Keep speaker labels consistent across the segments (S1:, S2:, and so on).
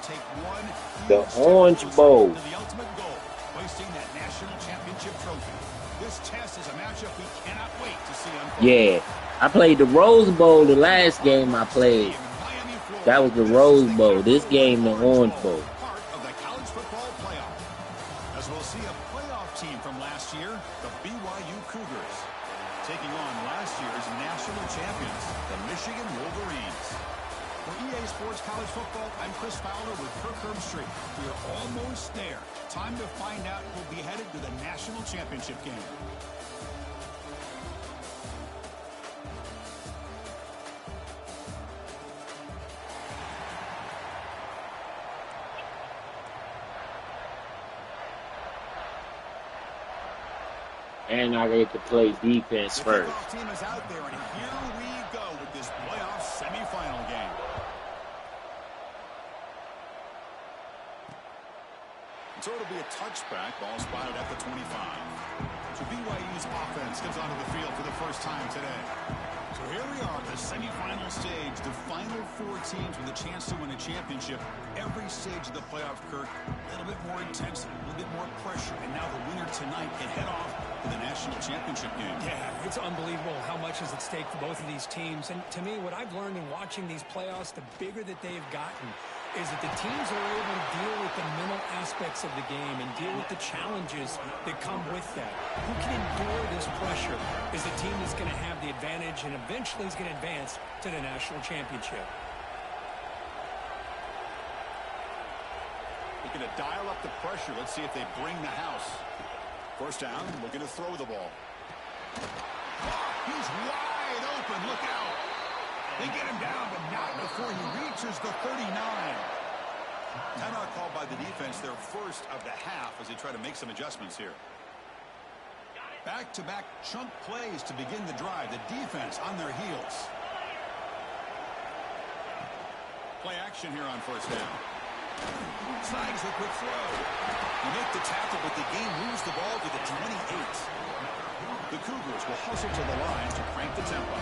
S1: take one
S2: The
S1: huge step
S2: Orange
S1: closer
S2: Bowl.
S1: to the ultimate goal, hoisting that national championship trophy. This test is a matchup we cannot wait to see unfold.
S2: Yeah. I played the Rose Bowl the last game I played.
S1: Miami, Florida.
S2: That was the
S1: This
S2: Rose
S1: is the
S2: Bowl. This
S1: Capital
S2: game, the
S1: One
S2: Orange Bowl.
S1: part of the college football playoff. As we'll see a playoff team from last year, the BYU Cougars, taking on last year's national champions, the Michigan Wolverines. For EA Sports College Football, I'm Chris Fowler with Kirk Herbstreit. We are almost there. Time to find out who'll be headed to the national championship game.
S2: And I get to play defense
S1: The
S2: first.
S1: kickoff team is out there, and here we go with this playoff semifinal game. So it'll be a touchback. Ball spotted at the 25. So BYU's offense comes onto the field for the first time today. So here we are at the semifinal stage, the final four teams with a chance to win a championship. Every stage of the playoffs, Kirk, a little bit more intensity, a little bit more pressure. And now the winner tonight can head off to the national championship game.
S3: Yeah, it's unbelievable how much is at stake for both of these teams. And to me, what I've learned in watching these playoffs, the bigger that they've gotten, is that the teams are able to deal with the mental aspects of the game and deal with the challenges that come with that. Who can endure this pressure is the team that's going to have the advantage and eventually is going to advance to the national championship.
S1: Looking to dial up the pressure. Let's see if they bring the house. First down, looking to throw the ball. He's wide open. Look out. They get him down, but not before he reaches the 39. Timeout called by the defense, their first of the half as they try to make some adjustments here. Back-to-back chunk plays to begin the drive. The defense on their heels. Play action here on first down. Snags a quick throw. You make the tackle, but the game moves the ball to the 28. The Cougars will hustle to the line to crank the tempo.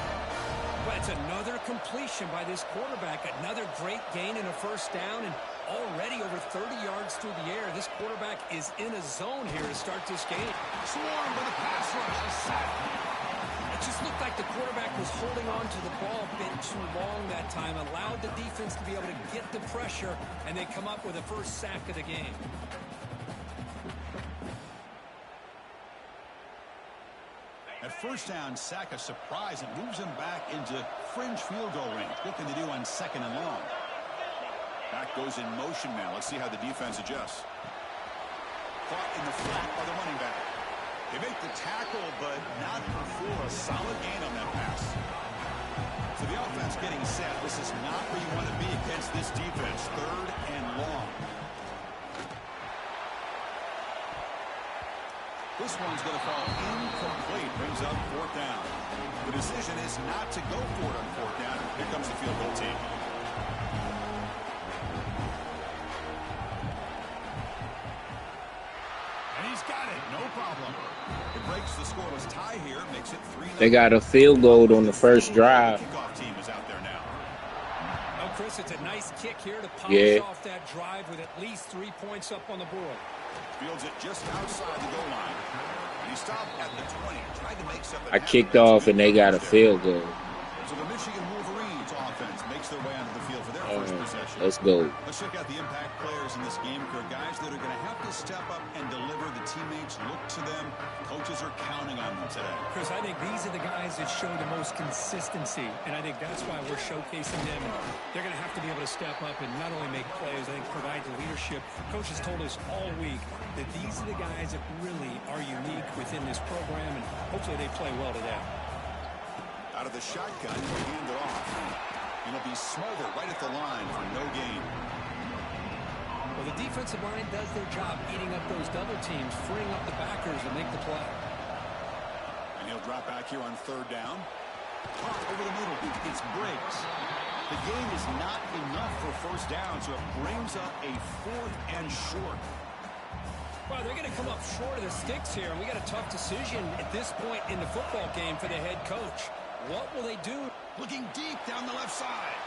S3: Well, it's another completion by this quarterback. Another great gain in a first down, and already over 30 yards through the air. This quarterback is in a zone here to start this game.
S1: Swarm with a pass rush. A sack.
S3: It just looked like the quarterback was holding on to the ball a bit too long that time, allowed the defense to be able to get the pressure, and they come up with the first sack of the game.
S1: At first down, sack a surprise and moves him back into fringe field goal range. Looking to do on second and long. Back goes in motion now. Let's see how the defense adjusts. Caught in the flat by the running back. They make the tackle, but not before a solid gain on that pass. So the offense getting set. This is not where you want to be against this defense. Third and long. This one's going to fall incomplete. Brings up fourth down. The decision is not to go for it on fourth down. Here comes the field goal team. And he's got it. No problem. It breaks the scoreless tie here. Makes it 3-0.
S2: They got a field goal on the first drive.
S1: Kickoff team is out there now.
S3: Oh, Chris, it's a nice kick here to polish off that drive with at least 3 points up on the board.
S1: Fields it just outside the goal line. And he stopped at the 20. Tried to make something
S2: I
S1: happen.
S2: kicked off and they got a field goal.
S1: So the Michigan Wolverines offense makes their way onto the field for their first possession.
S2: Let's go.
S1: Let's check out the impact players in this game. There are guys that are going to have to step up and deliver. The teammates look to them. Coaches are counting on them today.
S3: Chris, I think these are the guys that show the most consistency, and I think that's why we're showcasing them. They're going to have to be able to step up and not only make plays, I think provide the leadership. Coach has told us all week that these are the guys that really are unique within this program, and hopefully they play well today.
S1: Out of the shotgun, he'll hand it off. And it'll be smothered right at the line for no gain.
S3: Well, the defensive line does their job eating up those double teams, freeing up the backers to make the play.
S1: And he'll drop back here on third down. Caught over the middle. It's breaks. The game is not enough for first down, so it brings up a fourth and short.
S3: Well, they're going to come up short of the sticks here, and we got a tough decision at this point in the football game for the head coach. What will they do?
S1: Looking deep down the left side.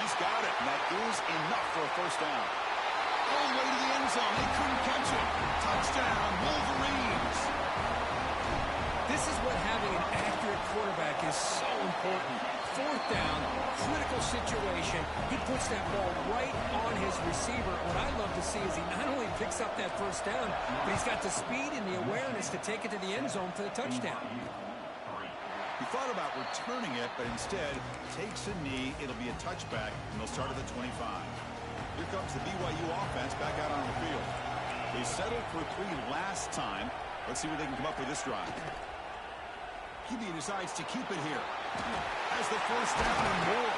S1: He's He's got it, and that is enough for a first down. All the way to the end zone. They couldn't catch it. Touchdown, Wolverines.
S3: This is what having an accurate quarterback is so important. Fourth down, critical situation. He puts that ball right on his receiver. What I love to see is he not only picks up that first down, but he's got the speed and the awareness to take it to the end zone for the touchdown.
S1: He thought about returning it, but instead takes a knee. It'll be a touchback, and they'll start at the 25. Here comes the BYU offense back out on the field. They settled for 3 last time. Let's see what they can come up with this drive. QB decides to keep it here. Has the first down and more.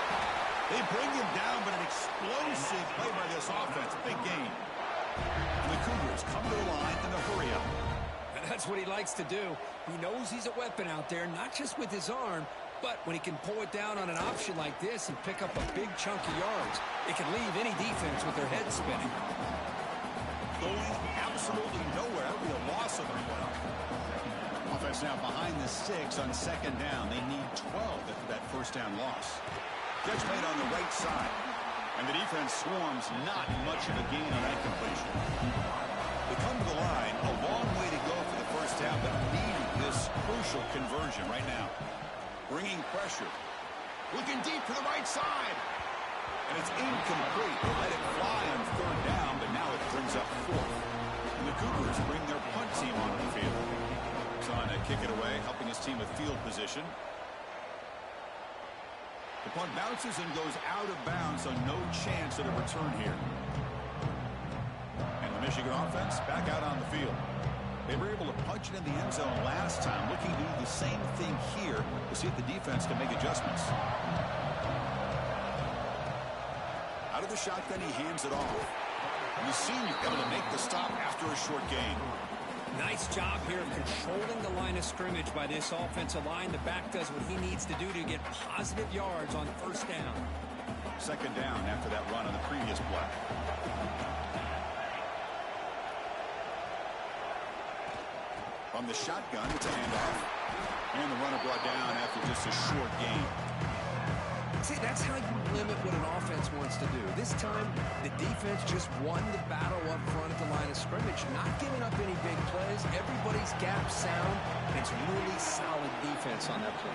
S1: They bring him down, but an explosive play by this offense. Big game. And the Cougars come to the line in a hurry up.
S3: And that's what he likes to do. He knows he's a weapon out there, not just with his arm, but when he can pull it down on an option like this and pick up a big chunk of yards, it can leave any defense with their head spinning.
S1: Going absolutely nowhere. That would be a loss of a play. Offense now behind the 6 on second down. They need 12 after that first down loss. Catch made on the right side. And the defense swarms. Not much of a gain on that completion. They come to the line. A long way to go for the first down, but needing this crucial conversion right now. Bringing pressure. Looking deep to the right side. And it's incomplete. They let it fly on third down, but now it brings up fourth. And the Cougars bring their punt team onto the field. On to kick it away, helping his team with field position. The punt bounces and goes out of bounds, so no chance at a return here. And the Michigan offense back out on the field. They were able to punch it in the end zone last time, looking to do the same thing here to see if the defense can make adjustments. Out of the shotgun, he hands it off. And the senior able to make the stop after a short gain.
S3: Nice job here of controlling the line of scrimmage by this offensive line. The back does what he needs to do to get positive yards on first down.
S1: Second down after that run on the previous play. From the shotgun, it's a handoff. And the runner brought down after just a short gain.
S3: See, that's how you limit what an offense wants to do. This time, the defense just won the battle up front at the line of scrimmage, not giving up any big plays. Everybody's gap sound. It's really solid defense on that play.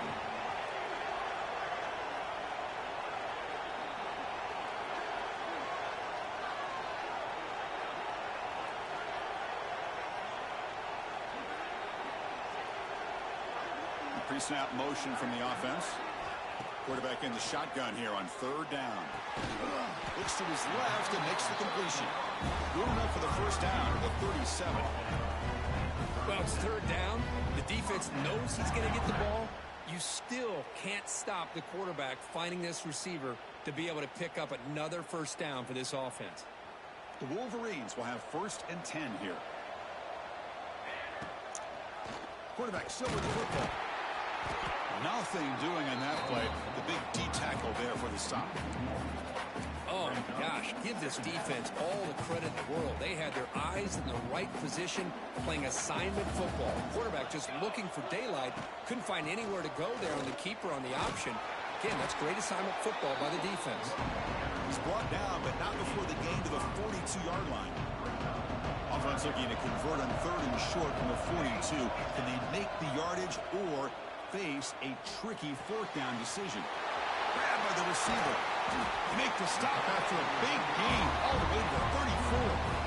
S1: Pre-snap motion from the offense. Quarterback in the shotgun here on third down. Looks to his left and makes the completion. Good enough for the first down at the 37.
S3: Well, it's third down. The defense knows he's going to get the ball. You still can't stop the quarterback finding this receiver to be able to pick up another first down for this offense.
S1: The Wolverines will have first and 10 here. Quarterback still with the football. Nothing doing on that play. The big D tackle there for the stop.
S3: Oh, my gosh. Give this defense all the credit in the world. They had their eyes in the right position playing assignment football. Quarterback just looking for daylight. Couldn't find anywhere to go there on the keeper on the option. Again, that's great assignment football by the defense.
S1: He's brought down, but not before the gain to the 42-yard line. Offense looking to convert on third and short from the 42. Can they make the yardage or face a tricky fourth down decision? Grabbed by the receiver. They make the stop after a big gain all the way to the 34.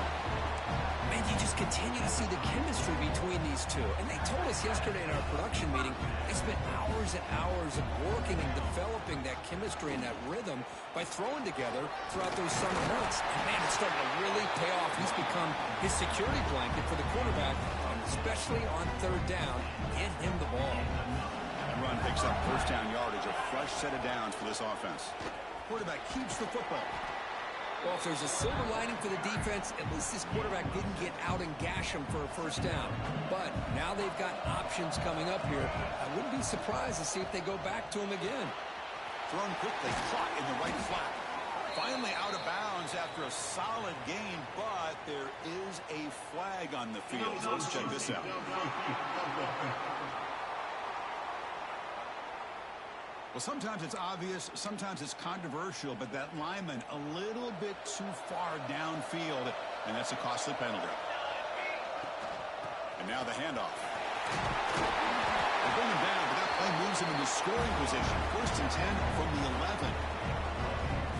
S3: Man, you just continue to see the chemistry between these two. And they told us yesterday in our production meeting, they spent hours and hours of working and developing that chemistry and that rhythm by throwing together throughout those summer months. And man, it's starting to really pay off. He's become his security blanket for the quarterback, and especially on third down, get him the ball.
S1: And run picks up first down yardage, a fresh set of downs for this offense. Quarterback keeps the football.
S3: Well, if there's a silver lining for the defense, at least this quarterback didn't get out and gash him for a first down. But now they've got options coming up here. I wouldn't be surprised to see if they go back to him again.
S1: Thrown quickly, caught in the right flat. Finally out of bounds after a solid gain, but there is a flag on the field. So let's check this out. Well, sometimes it's obvious, sometimes it's controversial, but that lineman a little bit too far downfield, and that's a costly penalty. And now the handoff. They bring him down, but that play moves him into scoring position. 1st and 10 from the 11.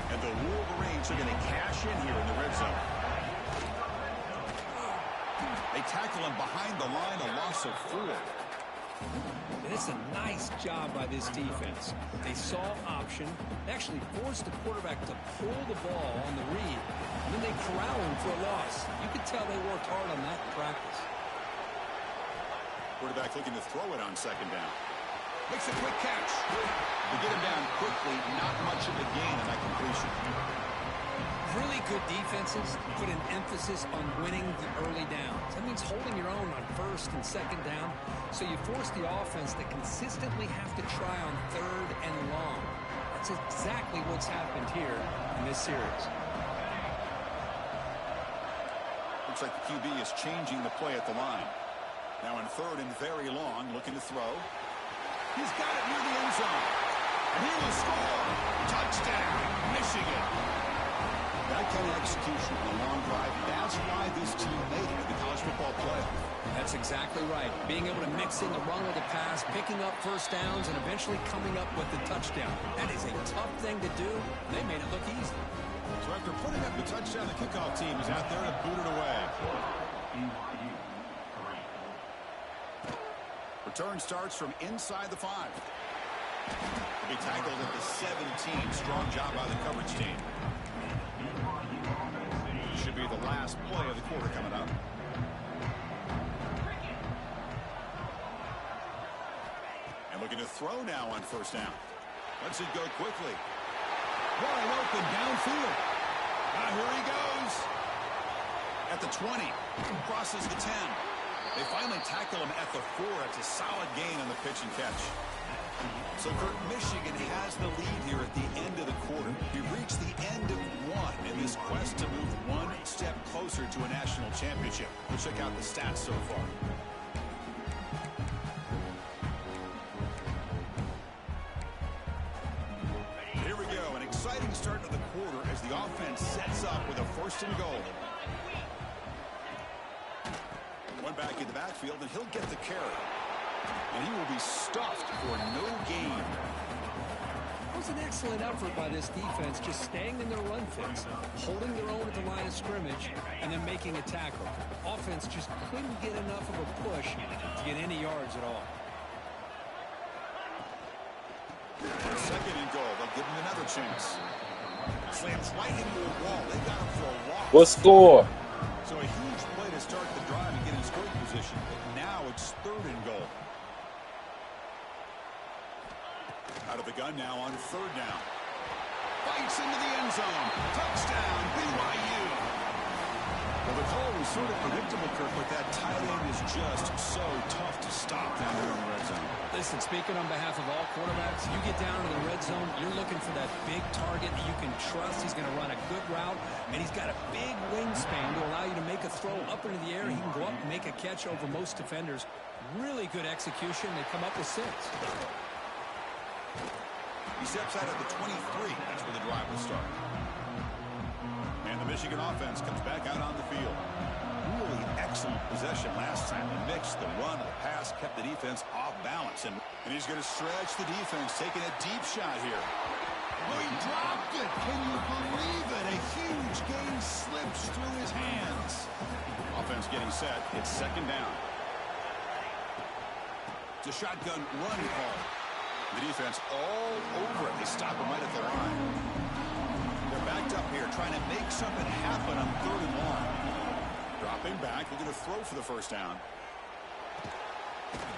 S1: And the Wolverines are going to cash in here in the red zone. They tackle him behind the line, a loss of 4.
S3: And it's a nice job by this defense. They saw option, they actually forced the quarterback to pull the ball on the read, and then they corral him for a loss. You could tell they worked hard on that in practice.
S1: Quarterback looking to throw it on 2nd down. Makes a quick catch. They get him down quickly, not much of a gain on that completion.
S3: Really good defenses put an emphasis on winning the early downs. That means holding your own on 1st and 2nd down, so you force the offense to consistently have to try on 3rd and long. That's exactly what's happened here in this series.
S1: Looks like the QB is changing the play at the line. Now in 3rd and very long, looking to throw. He's got it near the end zone. And he will score. Touchdown, Michigan. That kind of execution on a long drive, that's why this team made it in the college football playoff.
S3: That's exactly right. Being able to mix in the run with the pass, picking up 1st downs, and eventually coming up with the touchdown. That is a tough thing to do. They made it look easy.
S1: So after putting up the touchdown, the kickoff team is out there to boot it away. Return starts from inside the 5. He'll be tackled at the 17. Strong job by the coverage team. Should be the last play of the quarter coming up. And looking to throw now on 1st down. Lets it go quickly. Wide open downfield. Here he goes. At the 20. Crosses the 10. They finally tackle him at the 4. It's a solid gain on the pitch and catch. So Kurt, Michigan has the lead here at the end of the quarter. We've reached the end of 1 in this quest to move 1 step closer to a national championship. We'll check out the stats so far. Here we go, an exciting start to the quarter as the offense sets up with a 1st and goal. One back in the backfield, and he'll get the carry. And he will be stuffed for no gain.
S3: It was an excellent effort by this defense, just staying in their run fits, holding their own at the line of scrimmage, and then making a tackle. Offense just couldn't get enough of a push to get any yards at all.
S1: 2nd and goal. They'll give him another chance. Slams right into a wall. They got him for a loss.
S2: What score?
S1: So a huge play to start the drive and get in scoring position. But now it's 3rd and goal. Out of the gun now on 3rd down. Bites into the end zone. Touchdown, BYU. Well, the call was sort of predictable, Kirk, but that tight end is just so tough to stop down here in the red zone.
S3: Listen, speaking on behalf of all quarterbacks, you get down to the red zone, you're looking for that big target that you can trust. He's going to run a good route, and he's got a big wingspan to allow you to make a throw up into the air. He can go up and make a catch over most defenders. Really good execution. They come up with 6.
S1: He steps out at the 23. That's where the drive will start. And the Michigan offense comes back out on the field. Really excellent possession last time. The mix, the run, the pass kept the defense off balance. And he's going to stretch the defense, taking a deep shot here. Oh, he dropped it. Can you believe it? A huge gain slips through his hands. Offense getting set. It's 2nd down. It's a shotgun run call. The defense all over it. They stop him right at the line. They're backed up here, trying to make something happen on 3rd and long. Dropping back, looking to throw for the 1st down.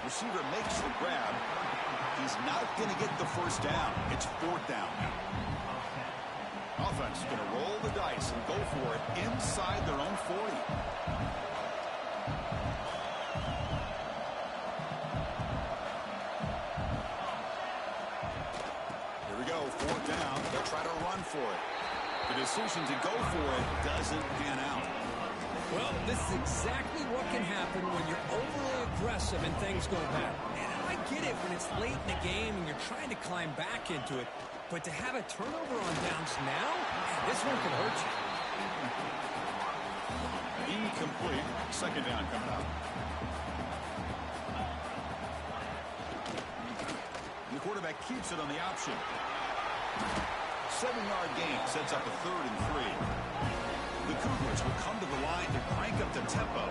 S1: Receiver makes the grab. He's not going to get the 1st down. It's 4th down. Offense is going to roll the dice and go for it inside their own 40. Go, 4th down. They'll try to run for it. The decision to go for it doesn't pan out.
S3: Well, this is exactly what can happen when you're overly aggressive and things go bad. And I get it when it's late in the game and you're trying to climb back into it. But to have a turnover on downs now, man, this one could hurt you.
S1: Incomplete. Second down coming up. The quarterback keeps it on the option. 7-yard gain sets up a 3rd and 3. The Cougars will come to the line to crank up the tempo.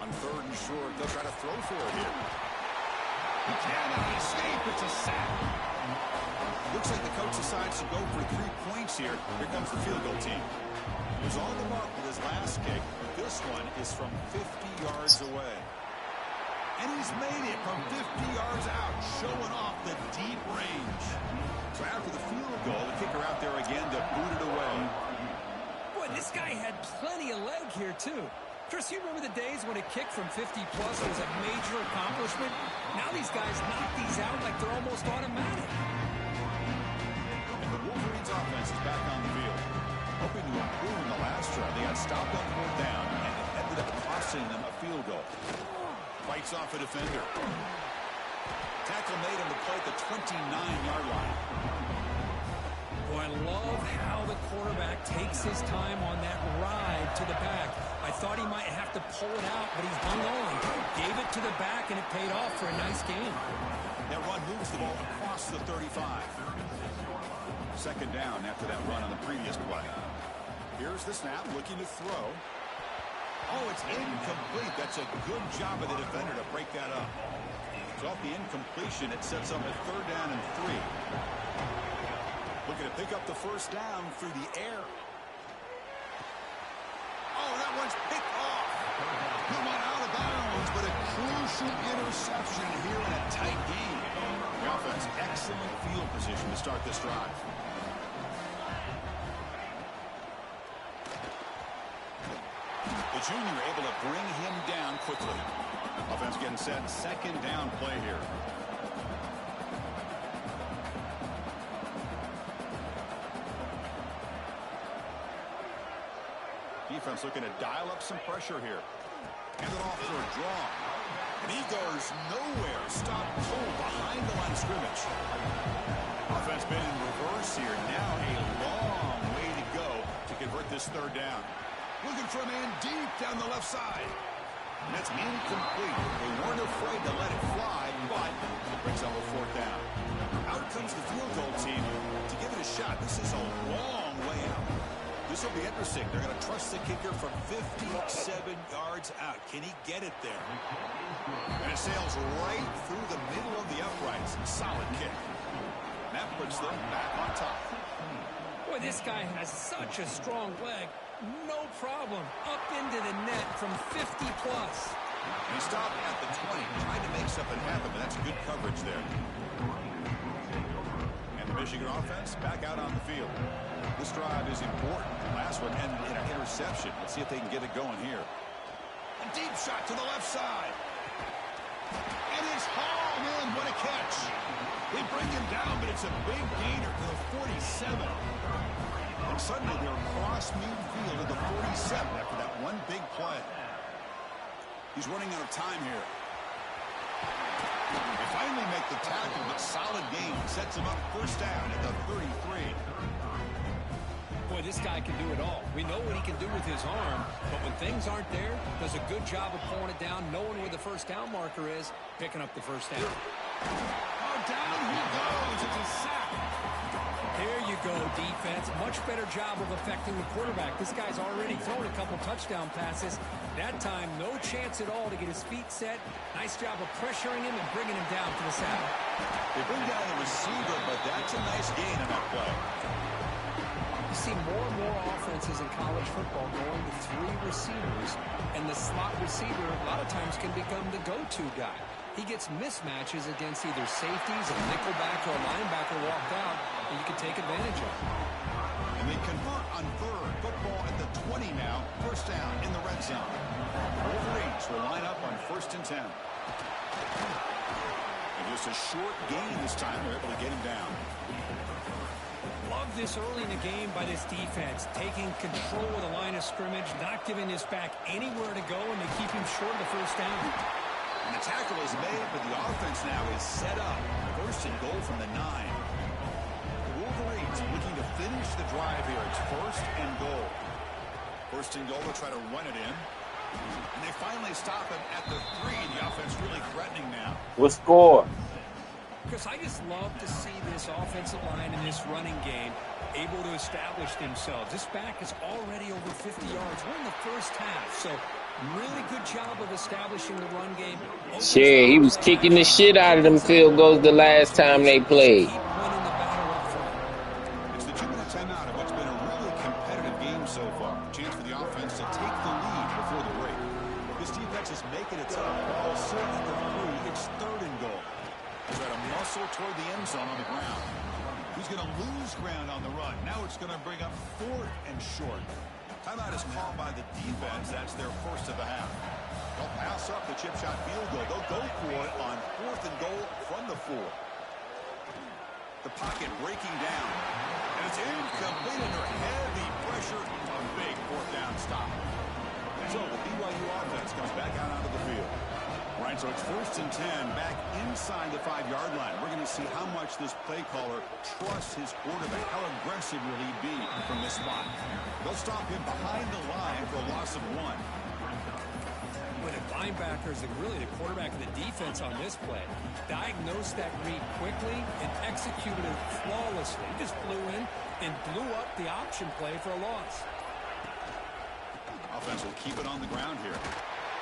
S1: On 3rd and short, they'll try to throw for it here. He cannot escape. It's a sack. Looks like the coach decides to go for 3 points here. Here comes the field goal team. He was on the mark with his last kick, but this one is from 50 yards away. And he's made it from 50 yards out, showing off the deep range. So after the field goal, the kicker out there again to boot it away.
S3: Boy, this guy had plenty of leg here, too. Chris, you remember the days when a kick from 50-plus was a major accomplishment? Now these guys knock these out like they're almost automatic.
S1: And the Wolverines' offense is back on the field. Hoping to improve in the last drive. They got stopped on 4th down, and it ended up costing them a field goal. Fights off a defender. Tackle made on the play at the 29-yard line.
S3: Boy, I love how the quarterback takes his time on that ride to the back. I thought he might have to pull it out, but he's hung on. Gave it to the back, and it paid off for a nice game.
S1: That run moves the ball across the 35. Second down after that run on the previous play. Here's the snap, looking to throw. Oh, it's incomplete. That's a good job of the defender to break that up. So off the incompletion, it sets up a 3rd down and 3. Looking to pick up the 1st down through the air. Oh, that one's picked off. Put one out of bounds, but a crucial interception here in a tight game. The offense, excellent field position to start this drive. The junior able to bring him down quickly. Offense getting set. 2nd down play here. Defense looking to dial up some pressure here. Hand it off for a draw. And he goes nowhere. Stop cold behind the line of scrimmage. Offense been in reverse here. Now a long way to go to convert this 3rd down. Looking for a man deep down the left side. And that's incomplete. They weren't afraid to let it fly, but it brings up a 4th down. Out comes the field goal team to give it a shot. This is a long way out. This will be interesting. They're going to trust the kicker from 57 yards out. Can he get it there? And it sails right through the middle of the uprights. Solid kick. That puts them back on top.
S3: Boy, this guy has such a strong leg. No problem. Up into the net from 50-plus.
S1: He stopped at the 20, trying to make something happen, but that's good coverage there. And the Michigan offense back out on the field. This drive is important. The last one ended in an interception. Let's see if they can get it going here. A deep shot to the left side. And it's hauled in. What a catch. They bring him down, but it's a big gainer to the 47. And suddenly they're across midfield at the 47 after that one big play. He's running out of time here. They finally make the tackle, but solid game. Sets him up 1st down at the 33.
S3: Boy, this guy can do it all. We know what he can do with his arm, but when things aren't there, does a good job of pulling it down, knowing where the 1st down marker is, picking up the 1st down.
S1: Oh, down he goes. It's a sack.
S3: There you go, defense. Much better job of affecting the quarterback. This guy's already thrown a couple touchdown passes. That time, no chance at all to get his feet set. Nice job of pressuring him and bringing him down to the saddle.
S1: They bring down the receiver, but that's a nice gain on that play.
S3: You see more and more offenses in college football going to 3 receivers, and the slot receiver a lot of times can become the go-to guy. He gets mismatches against either safeties, a nickelback, or a linebacker walked out, and you can take advantage of it.
S1: And they convert on 3rd. Football at the 20 now. 1st down in the red zone. Wolverines will line up on 1st and 10. And just a short gain this time. They're able to get him down.
S3: A love this early in the game by this defense, taking control of the line of scrimmage, not giving this back anywhere to go, and they keep him short of the first down.
S1: And the tackle is made, but the offense now is set up. First and goal from the 9. The Wolverines looking to finish the drive here. It's first and goal. First and goal, they'll try to run it in. And they finally stop him at the 3. The offense really threatening now.
S2: What score?
S3: Because I just love to see this offensive line in this running game able to establish themselves. This back is already over 50 yards. We're in the first half, so really good job of establishing the run game.
S2: Shit, he was kicking the shit out of them field goals the last time they played.
S3: Keep winning the battle up front.
S1: It's the 2-minute timeout of what's been a really competitive game so far. Chance for the offense to take the lead before the break. This defense is making it tough. Ball still under 3. It's third and goal. Try to muscle toward the end zone on the ground. He's going to lose ground on the run. Now it's going to bring up 4th and short. Timeout is called by the defense. That's their first of the half. They'll pass up the chip shot field goal. They'll go for it on 4th and goal from the 4. The pocket breaking down. And it's incomplete under heavy pressure. A big 4th down stop. So the BYU offense comes back out onto the field. Right, so it's first and 10 back inside the 5-yard line. We're going to see how much this play caller trusts his quarterback. How aggressive will he be from this spot? They'll stop him behind the line for a loss of 1.
S3: But the linebackers, and really the quarterback and the defense on this play, diagnosed that read quickly and executed it flawlessly. He just flew in and blew up the option play for a loss.
S1: Offense will keep it on the ground here.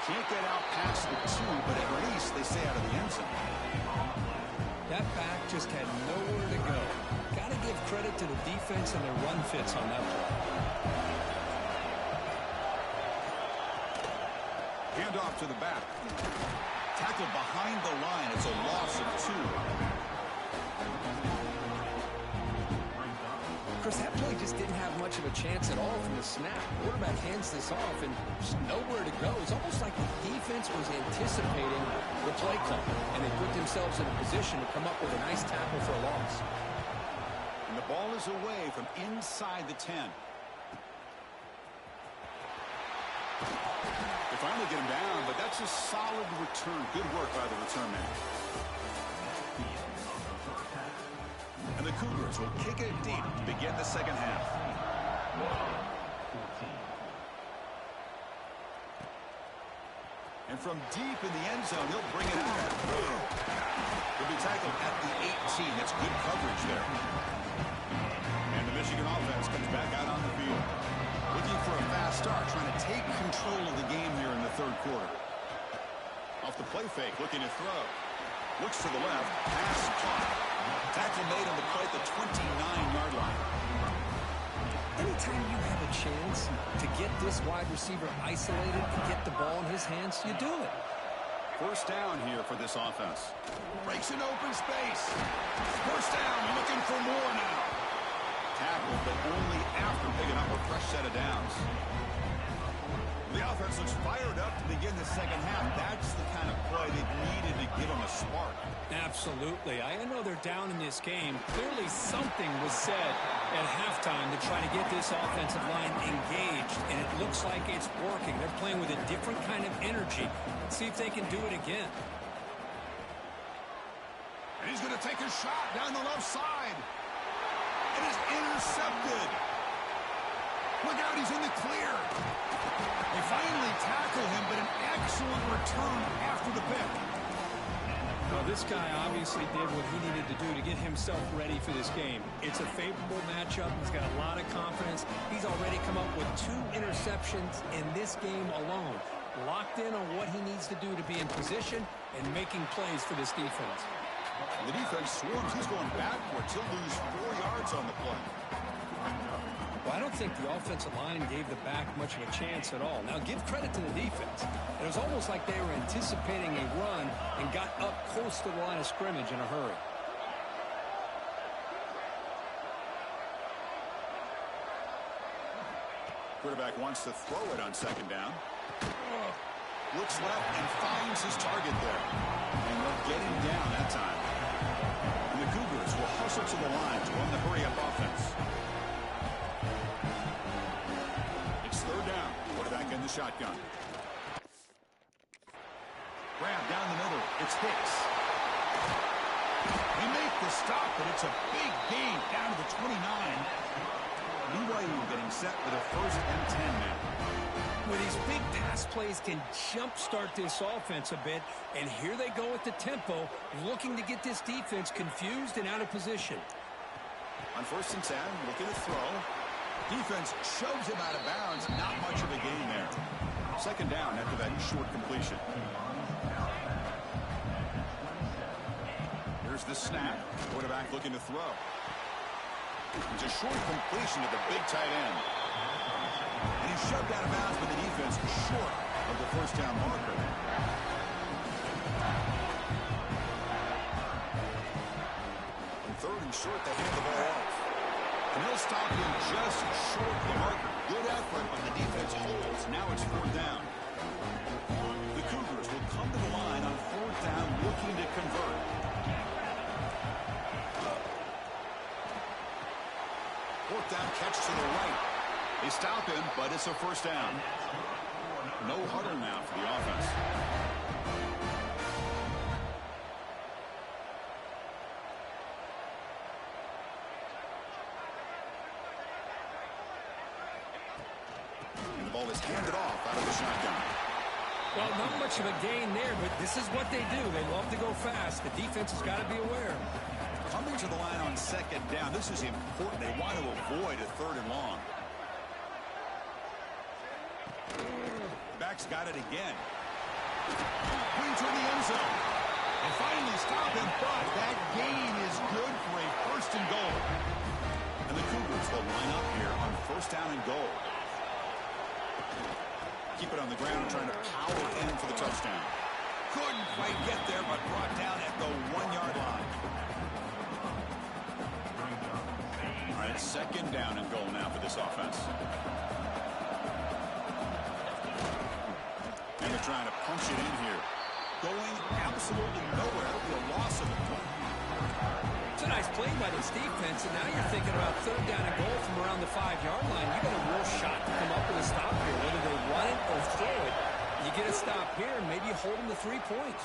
S1: Can't get out past the 2, but at least they stay out of the end zone.
S3: That back just had nowhere to go. Got to give credit to the defense and their run fits on that play.
S1: Hand off to the back. Tackle behind the line. It's a loss of 2.
S3: Of course, that play just didn't have much of a chance at all from the snap. Quarterback hands this off and just nowhere to go. It's almost like the defense was anticipating the play call, and they put themselves in a position to come up with a nice tackle for a loss.
S1: And the ball is away from inside the 10. They finally get him down, but that's a solid return. Good work by the return man. And the Cougars will kick it deep to begin the second half. And from deep in the end zone, he'll bring it out. He'll be tackled at the 18. That's good coverage there. And the Michigan offense comes back out on the field. Looking for a fast start, trying to take control of the game here in the third quarter. Off the play fake, looking to throw. Looks to the left, pass caught. Tackle made on the play at the 29-yard line.
S3: Anytime you have a chance to get this wide receiver isolated and get the ball in his hands, you do it.
S1: First down here for this offense. Breaks an open space. First down, looking for more now. Tackle, but only after picking up a fresh set of downs. The offense looks fired up to begin the second half. That's the kind of play they've needed to give them a spark.
S3: Absolutely. I know they're down in this game. Clearly something was said at halftime to try to get this offensive line engaged, and it looks like it's working. They're playing with a different kind of energy. Let's see if they can do it again.
S1: And he's going to take a shot down the left side. It is intercepted. Look out, he's in the clear. They finally tackle him, but an excellent return after the pick.
S3: Well, this guy obviously did what he needed to do to get himself ready for this game. It's a favorable matchup. He's got a lot of confidence. He's already come up with 2 interceptions in this game alone. Locked in on what he needs to do to be in position and making plays for this defense.
S1: The defense swarms. He's going backwards. He'll lose 4 yards on the play.
S3: Well, I don't think the offensive line gave the back much of a chance at all. Now, give credit to the defense. It was almost like they were anticipating a run and got up close to the line of scrimmage in a hurry.
S1: Quarterback wants to throw it on second down. Looks left and finds his target there. And they'll get him down that time. And the Cougars will hustle to the line to run the hurry-up offense. shotgun. Grab down the middle. It's Hicks. They make the stop, but it's a big gain down to the 29. BYU getting set with a 1st and 10 now.
S3: With these big pass plays can jumpstart this offense a bit, and here they go at the tempo, looking to get this defense confused and out of position.
S1: On 1st and 10, looking to throw. Defense shoves him out of bounds. Not much of a gain there. 2nd down after that short completion. Here's the snap. Quarterback looking to throw. It's a short completion to the big tight end. And he's shoved out of bounds by the defense short of the 1st down marker. On 3rd and short, they hand the ball off. And he'll stop him just short of the marker. Good effort, but the defense holds. Now it's 4th down. The Cougars will come to the line on 4th down looking to convert. Fourth down catch to the right. They stop him, but it's a 1st down. No huddle now for the offense. And the ball is handed off out of the shotgun.
S3: Well, not much of a gain there, but this is what they do. They love to go fast. The defense has got to be aware.
S1: Coming to the line on 2nd down. This is important. They want to avoid a 3rd and long. Back's got it again. Brings her in the end zone. And finally stop him, but that gain is good for a 1st and goal. And the Cougars will line up here on 1st down and goal. Keep it on the ground, trying to power in for the touchdown. Couldn't quite get there, but brought down at the 1-yard line. All right, 2nd down and goal now for this offense. And they're trying to punch it in here. Going absolutely nowhere with a loss of a point.
S3: It's a nice play by this defense, and now you're thinking about 3rd down and goal from around the 5-yard line. You got a real shot to come up with a stop here. Whether they run it or throw it, you get a stop here, and maybe you hold them to 3 points.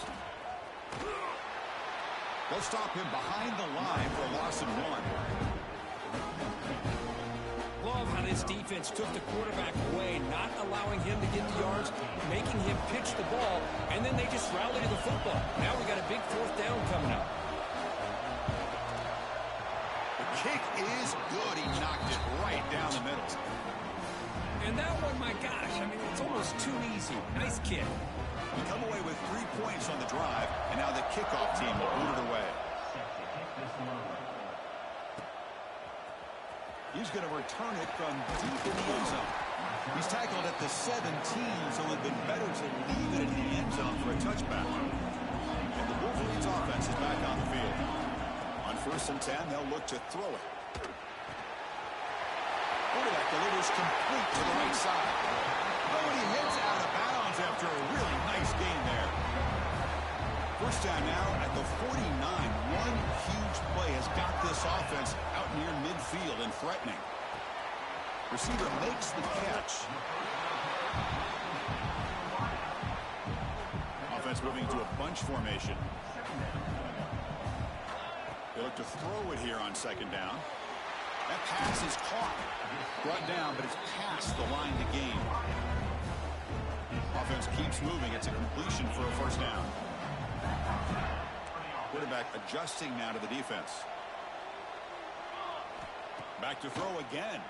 S1: They'll stop him behind the line for a loss of 1.
S3: Love how this defense took the quarterback away, not allowing him to get the yards, making him pitch the ball, and then they just rally to the football. Now we got a big 4th down coming up.
S1: The kick is good. He knocked it right down the middle.
S3: And that one, my gosh, I mean, it's almost too easy. Nice kick.
S1: We come away with 3 points on the drive, and now the kickoff team will boot it away. He's going to return it from deep in the end zone. He's tackled at the 17, so it would have been better to leave it in the end zone for a touchback. And the Wolverines offense is back on the field. On 1st and 10, they'll look to throw it. Quarterback delivers complete to the right side. Oh, and he hits out of bounds after a really nice gain there. 1st down now at the 49. One huge play has got this offense out near midfield and threatening. Receiver makes the catch. Offense moving to a bunch formation. They look to throw it here on 2nd down. That pass is caught. Brought down, but it's past the line to gain. Offense keeps moving. It's a completion for a 1st down. Quarterback adjusting now to the defense. Back to throw again.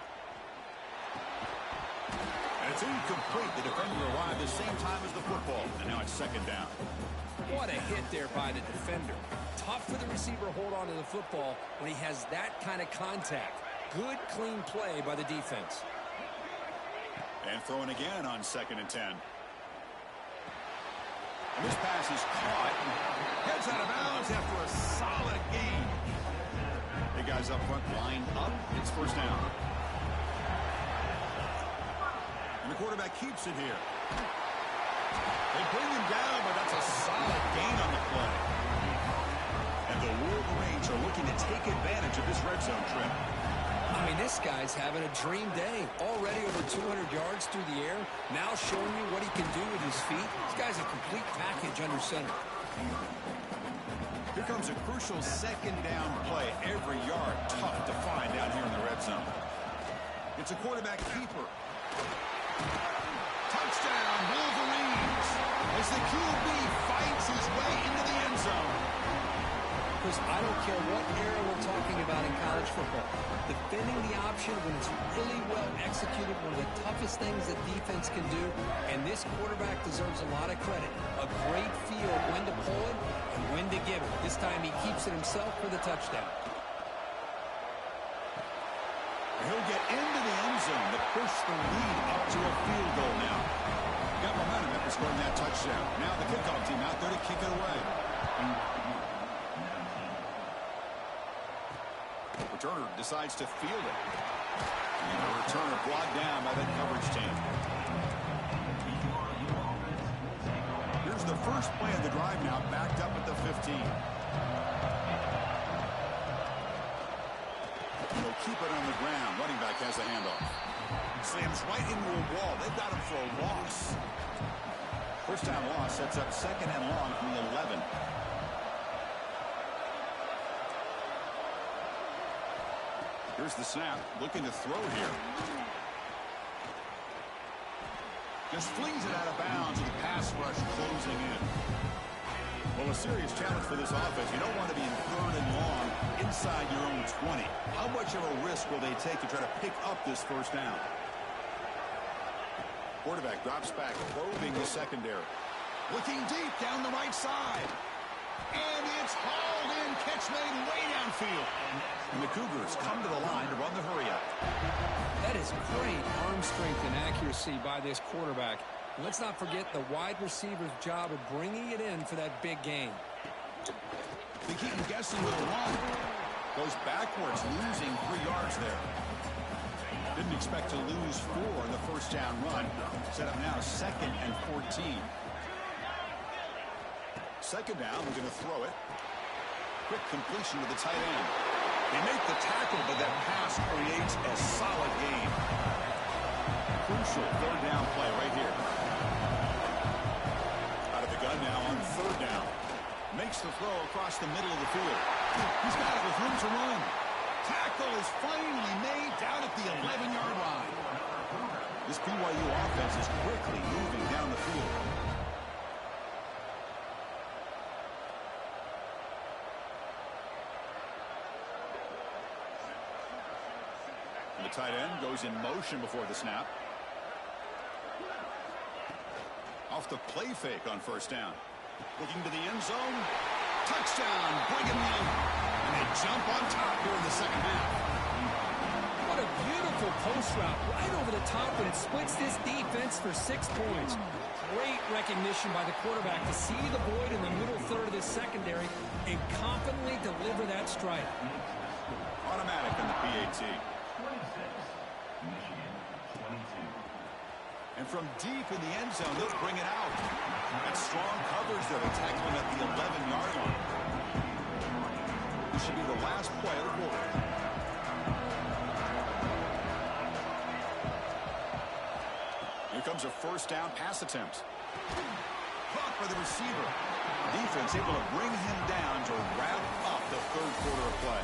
S1: And it's incomplete. The defender arrived the same time as the football. And now it's 2nd down.
S3: What a hit there by the defender. Tough for the receiver to hold on to the football when he has that kind of contact. Good, clean play by the defense.
S1: And throwing again on 2nd and 10. And this pass is caught. Heads out of bounds after a solid gain. Big guys up front lined up. It's 1st down. And the quarterback keeps it here. They bring him down, but that's a solid gain on the play. And the Wolverines are looking to take advantage of this red zone trip.
S3: I mean, this guy's having a dream day. Already over 200 yards through the air. Now showing you what he can do with his feet. This guy's a complete package under center.
S1: Here comes a crucial second down play. Every yard tough to find down here in the red zone. It's a quarterback keeper. Touchdown, Wolverines, as the QB fights his way into the end zone.
S3: Because I don't care what era we're talking about in college football. Defending the option when it's really well executed, one of the toughest things that defense can do, and this quarterback deserves a lot of credit. A great feel of when to pull it and when to give it. This time he keeps it himself for the touchdown.
S1: He'll get into the end zone to push the lead up to a field goal now. Got momentum after scoring that touchdown. Now the kickoff team out there to kick it away. Returner decides to field it. And the returner brought down by that coverage team. Here's the first play of the drive now, backed up at the 15. They'll keep it on the ground. Running back has the handoff. Slams right into a wall. They've got him for a loss. First down loss sets up second and long from the 11. Here's the snap. Looking to throw here. Just flings it out of bounds with the pass rush closing in. Well, a serious challenge for this offense. You don't want to be in third and long inside your own 20. How much of a risk will they take to try to pick up this first down? Quarterback drops back, probing the secondary. Looking deep down the right side. And it's hauled in. Catch made way downfield. And the Cougars come to the line to run the hurry-up.
S3: That is great arm strength and accuracy by this quarterback. And let's not forget the wide receiver's job of bringing it in for that big game.
S1: They keep him guessing with a run. Goes backwards, losing 3 yards there. Didn't expect to lose 4 in the first down run. Set up now second and 14. Second down, we're going to throw it. Quick completion to the tight end. They make the tackle, but that pass creates a solid gain. Crucial third down play right here. Out of the gun now on third down. Makes the throw across the middle of the field. He's got it with room to run. Tackle is finally made down at the 11-yard line. This BYU offense is quickly moving down the field. The tight end goes in motion before the snap. Off the play fake on first down. Looking to the end zone. Touchdown, Brigham Young. And they jump on top here in the second half.
S3: What a beautiful post route right over the top, and it splits this defense for 6 points. Great recognition by the quarterback to see the void in the middle third of this secondary and confidently deliver that strike.
S1: Automatic on the PAT. And from deep in the end zone, they'll bring it out. And strong coverage there. They tackle him at the 11-yard line. This should be the last play of the quarter. Here comes a first down pass attempt. Caught by the receiver. Defense able to bring him down to wrap up the third quarter of play.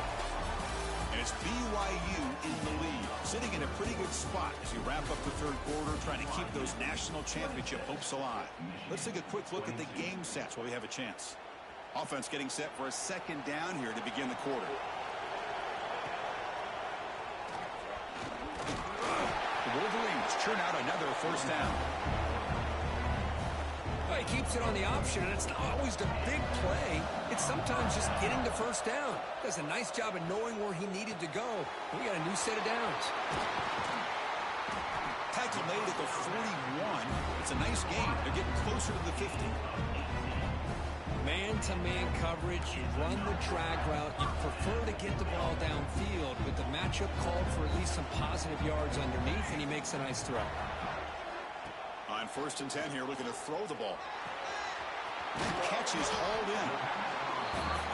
S1: And it's BYU in the lead, sitting in a pretty good spot as you wrap up the third quarter, trying to keep those national championship hopes alive. Let's take a quick look at the game sets while we have a chance. Offense getting set for a second down here to begin the quarter. The Wolverines churn out another first down.
S3: Well, he keeps it on the option, and it's not always the big play. It's sometimes just getting the first down. Does a nice job of knowing where he needed to go. We got a new set of downs.
S1: Tackle made at the 41. It's a nice gain. They're getting closer to the 50.
S3: Man-to-man coverage, you run the drag route, you prefer to get the ball downfield, but the matchup called for at least some positive yards underneath, and he makes a nice throw.
S1: On first and 10 here, looking to throw the ball. Catch is hauled in.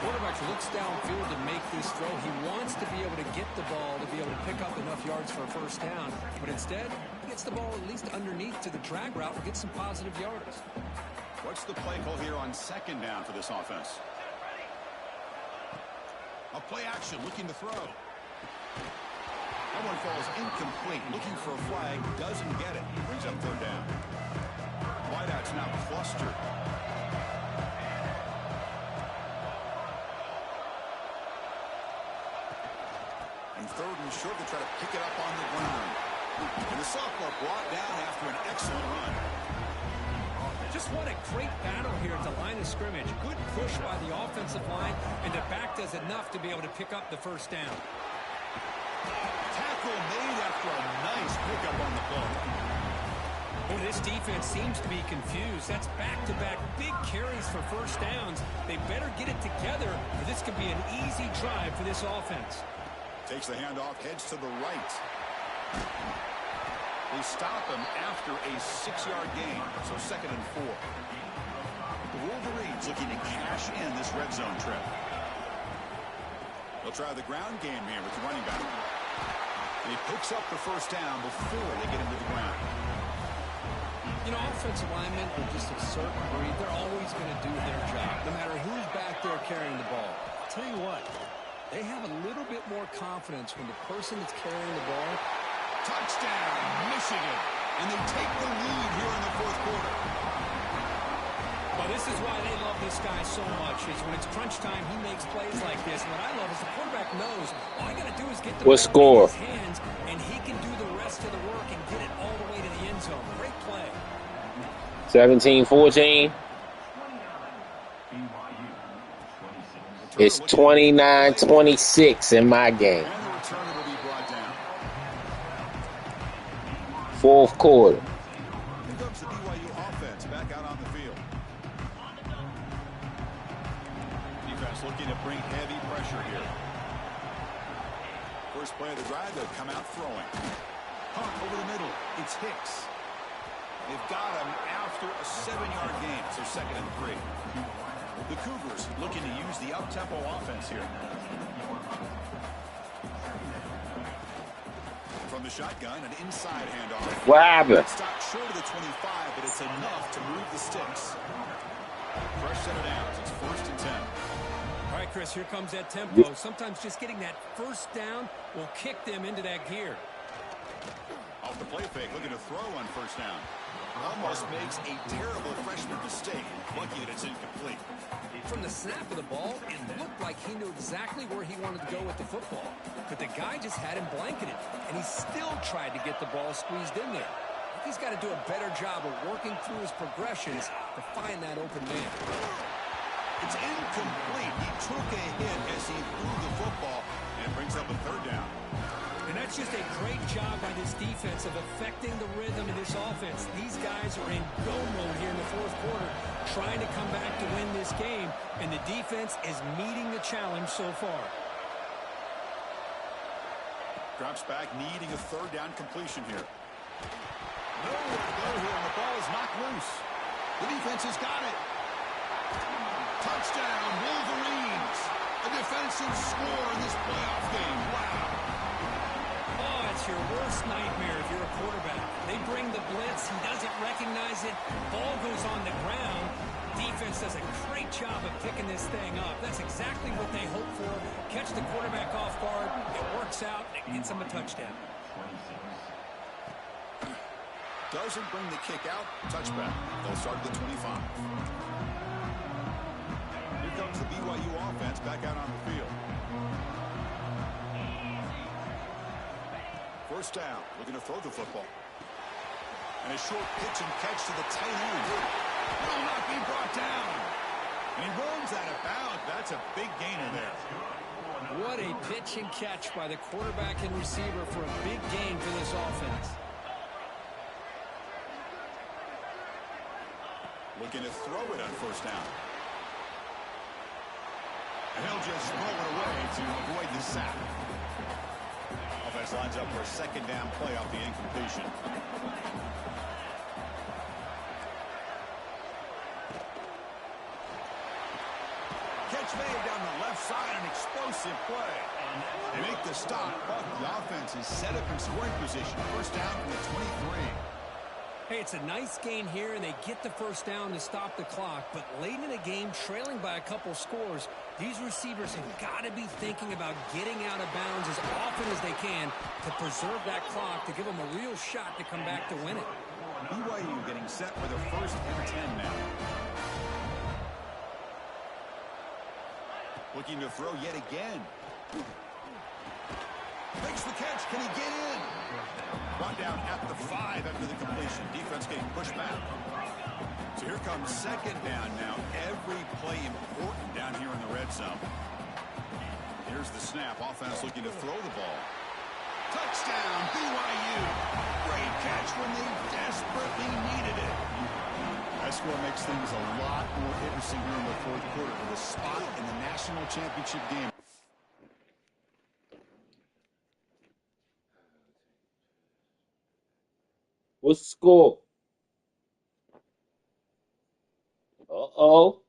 S3: Quarterback looks downfield to make this throw. He wants to be able to get the ball to be able to pick up enough yards for a first down. But instead, he gets the ball at least underneath to the drag route and gets some positive yards.
S1: What's the play call here on second down for this offense? A play action, looking to throw. That one falls incomplete. Looking for a flag, doesn't get it. Brings up third down. Wideouts now clustered. And third and short, they try to pick it up on the ground. And the sophomore brought down after an excellent run.
S3: Just what a great battle here at the line of scrimmage. Good push by the offensive line, and the back does enough to be able to pick up the first down.
S1: Tackle made after a nice pickup on the play.
S3: Well, this defense seems to be confused. That's back-to-back big carries for first downs. They better get it together, or this could be an easy drive for this offense.
S1: Takes the handoff, heads to the right. They stop him after a 6-yard gain, so 2nd and 4. The Wolverines looking to cash in this red zone trip. They'll try the ground game here with the running back. And he picks up the first down before they get into the ground.
S3: You know, offensive linemen are just a certain breed. They're always going to do their job, no matter who's back there carrying the ball. I'll tell you what, they have a little bit more confidence when the person that's carrying the ball.
S1: Touchdown, Michigan. And they take the lead here in the fourth quarter.
S3: Well, this is why they love this guy so much, is when it's crunch time, he makes plays like this. And what I love is the quarterback knows all you got to do is get the
S2: What
S3: ball
S2: score?
S3: in his hands, and he can do the rest of the work and get it all the way to the end zone. Great play.
S2: 17-14. It's 29-26 in my game.
S1: And the returner will be brought down.
S2: Fourth quarter.
S1: Here comes the BYU offense back out on the field. Defense looking to bring heavy pressure here. First play of the drive, they'll come out throwing. Punt over the middle. It's Hicks. They've got him after a 7-yard gain, so 2nd and 3. The Cougars looking to use the up-tempo offense here. From the shotgun, an inside handoff.
S2: What happened?
S1: Stopped short of the 25, but it's enough to move the sticks. Fresh set of downs. It's 1st and 10.
S3: All right, Chris, here comes that tempo. Sometimes just getting that first down will kick them into that gear.
S1: Off the play fake, looking to throw on first down. Almost makes a terrible freshman mistake. Lucky that it's incomplete.
S3: From the snap of the ball, it looked like he knew exactly where he wanted to go with the football. But the guy just had him blanketed, and he still tried to get the ball squeezed in there. I think he's got to do a better job of working through his progressions to find that open man.
S1: It's incomplete. He took a hit as he threw the football, and brings up a third down.
S3: And that's just a great job by this defense of affecting the rhythm of this offense. These guys are in go mode here in the fourth quarter, trying to come back to win this game, and the defense is meeting the challenge so far.
S1: Drops back, needing a third down completion here. Nowhere to go here, and the ball is knocked loose. The defense has got it. Touchdown, Wolverines. A defensive score in this playoff game. Wow.
S3: Oh, it's your worst nightmare if you're a quarterback. They bring the blitz. He doesn't recognize it. Ball goes on the ground. Defense does a great job of picking this thing up. That's exactly what they hope for. Catch the quarterback off guard. It works out. It gets him a touchdown.
S1: Doesn't bring the kick out. Touchback. They'll start at the 25. Here comes the BYU offense back out on the field. First down, looking to throw the football. And a short pitch and catch to the tight end. Will not be brought down. And he runs out of bounds. That's a big gainer there.
S3: What a pitch and catch by the quarterback and receiver for a big gain for this offense.
S1: Looking to throw it on first down. And he'll just throw it away to avoid the sack. Offense lines up for a second down play off the incompletion. Catch made down the explosive play. They make the stop, but the offense is set up in scoring position. First down from the 23.
S3: Hey, it's a nice gain here, and they get the first down to stop the clock. But late in the game, trailing by a couple scores, these receivers have got to be thinking about getting out of bounds as often as they can to preserve that clock, to give them a real shot to come back to win it.
S1: BYU getting set for the first and 10 now. Looking to throw yet again. Makes the catch. Can he get in? Brought down at the 5 after the completion. Defense getting pushed back. So here comes second down now. Every play important down here in the red zone. Here's the snap. Offense looking to throw the ball. Touchdown, BYU. Great catch when they desperately needed it. That score makes things a lot more interesting here in the fourth quarter with a spot in the national championship game.
S2: What's the score? Uh-oh.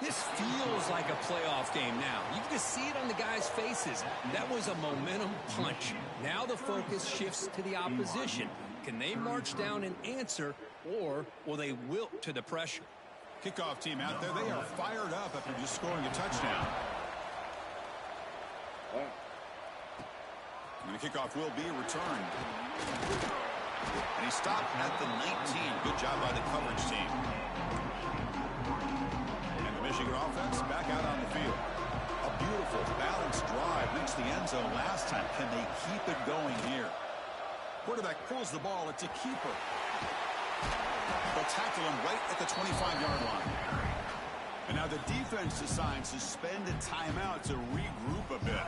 S3: This feels like a playoff game now. You can just see it on the guys' faces. That was a momentum punch. Now the focus shifts to the opposition. Can they march down and answer, or will they wilt to the pressure?
S1: Kickoff team out there. They are fired up after just scoring a touchdown. And the kickoff will be returned. And he stopped at the 19. Good job by the coverage team. Michigan offense back out on the field. A beautiful, balanced drive. Reached the end zone last time. Can they keep it going here? Quarterback pulls the ball. It's a keeper. They'll tackle him right at the 25-yard line. And now the defense decides to spend a timeout to regroup a bit.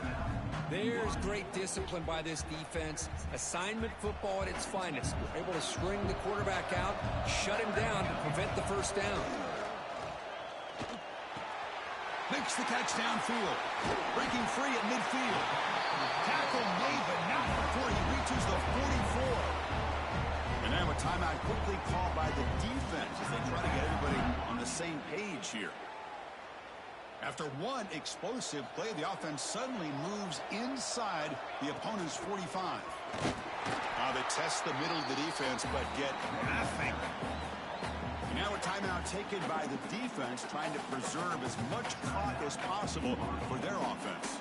S3: There's great discipline by this defense. Assignment football at its finest. They're able to string the quarterback out, shut him down to prevent the first down.
S1: Makes the catch downfield. Breaking free at midfield. Tackle made, but not before he reaches the 44. And now a timeout quickly called by the defense as they try to get everybody on the same page here. After one explosive play, the offense suddenly moves inside the opponent's 45. Now they test the middle of the defense, but get nothing. Now a timeout taken by the defense, trying to preserve as much clock as possible for their offense.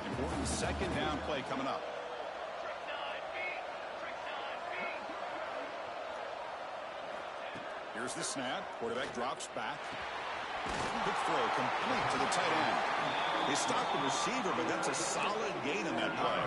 S1: Important second down play coming up. Here's the snap. Quarterback drops back. Quick throw complete to the tight end. They stopped the receiver, but that's a solid gain on that play.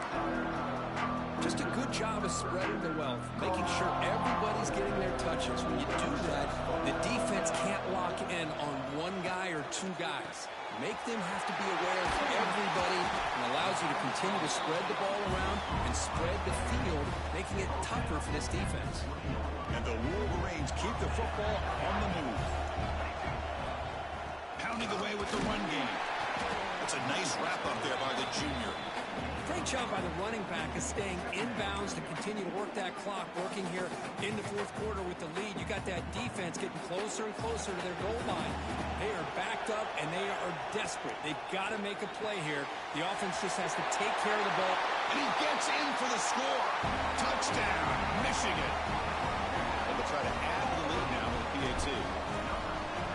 S3: Just a good job of spreading the wealth, making sure everybody's getting their touches. When you do that, the defense can't lock in on one guy or two guys. Make them have to be aware of everybody, and allows you to continue to spread the ball around and spread the field, making it tougher for this defense.
S1: And the Wolverines keep the football on the move. Pounding away with the run game. That's a nice wrap up there by the junior.
S3: Great job by the running back of staying inbounds to continue to work that clock, working here in the fourth quarter with the lead. You got that defense getting closer and closer to their goal line. They are backed up, and they are desperate. They've got to make a play here. The offense just has to take care of the ball
S1: And he gets in for the score. Touchdown, Michigan. And they'll try to add to the lead now with the PAT.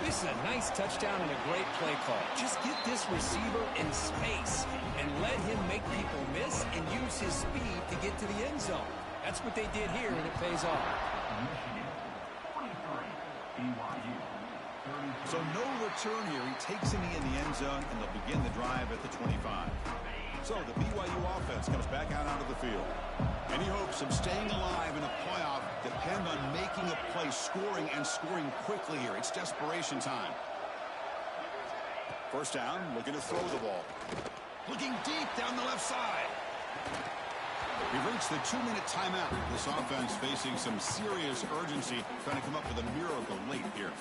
S3: This is a nice touchdown and a great play call. Just get this receiver in space and let him make people miss and use his speed to get to the end zone. That's what they did here, and it pays off.
S1: So no return here. He takes him in the end zone, and they'll begin the drive at the 25. So the BYU offense comes back out onto the field. Any hopes of staying alive in a playoff depend on making a play, scoring, and scoring quickly here. It's desperation time. First down, looking to throw the ball. Looking deep down the left side. We've reached the 2-minute timeout. This offense facing some serious urgency, trying to come up with a miracle late here.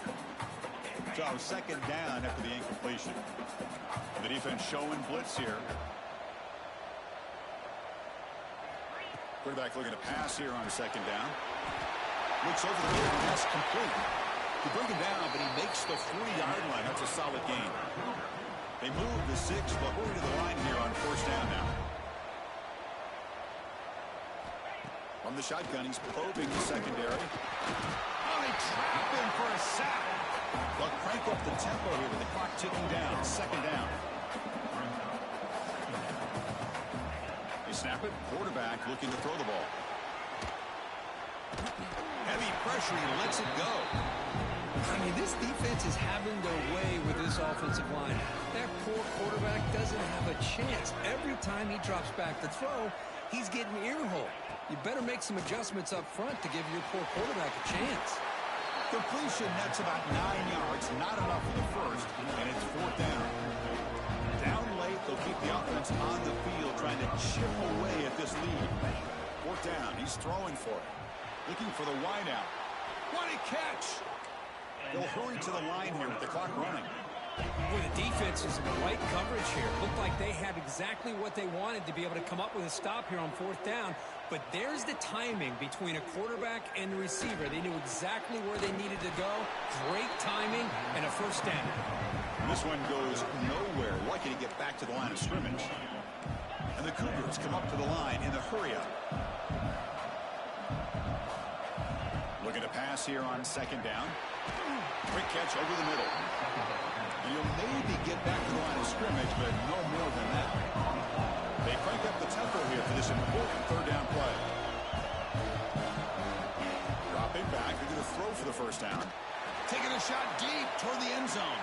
S1: So second down after the incompletion. The defense showing blitz here. Quarterback looking to pass here on second down. Looks over the middle, and that's complete. They bring him down, but he makes the 40-yard line. That's a solid gain. They move the 6. They'll hurry to the line here on first down now. From the shotgun, he's probing the secondary. Oh, they trap him for a sack. They'll crank up the tempo here with the clock ticking down. Second down. They snap it. Quarterback looking to throw the ball. Heavy pressure. He lets it go.
S3: I mean, this defense is having their way with this offensive line. That poor quarterback doesn't have a chance. Every time he drops back to throw, he's getting ear-hole. You better make some adjustments up front to give your poor quarterback a chance.
S1: Completion nets about 9 yards. Not enough for the first, and it's fourth down. Down late, they'll keep the offense on the field, trying to chip away at this lead. Fourth down, he's throwing for it. Looking for the wideout. What a catch! They'll hurry to the line here with the clock running.
S3: Boy, the defense is in the right coverage here. Looked like they had exactly what they wanted to be able to come up with a stop here on fourth down. But there's the timing between a quarterback and the receiver. They knew exactly where they needed to go. Great timing and a first down.
S1: This one goes nowhere. Lucky to get back to the line of scrimmage. And the Cougars come up to the line in the hurry-up. Looking to pass here on second down. Quick catch over the middle. And you'll maybe get back to the line of scrimmage, but no more than that. They crank up the tempo here for this important third down play. Dropping back, they're going to throw for the first down. Taking a shot deep toward the end zone.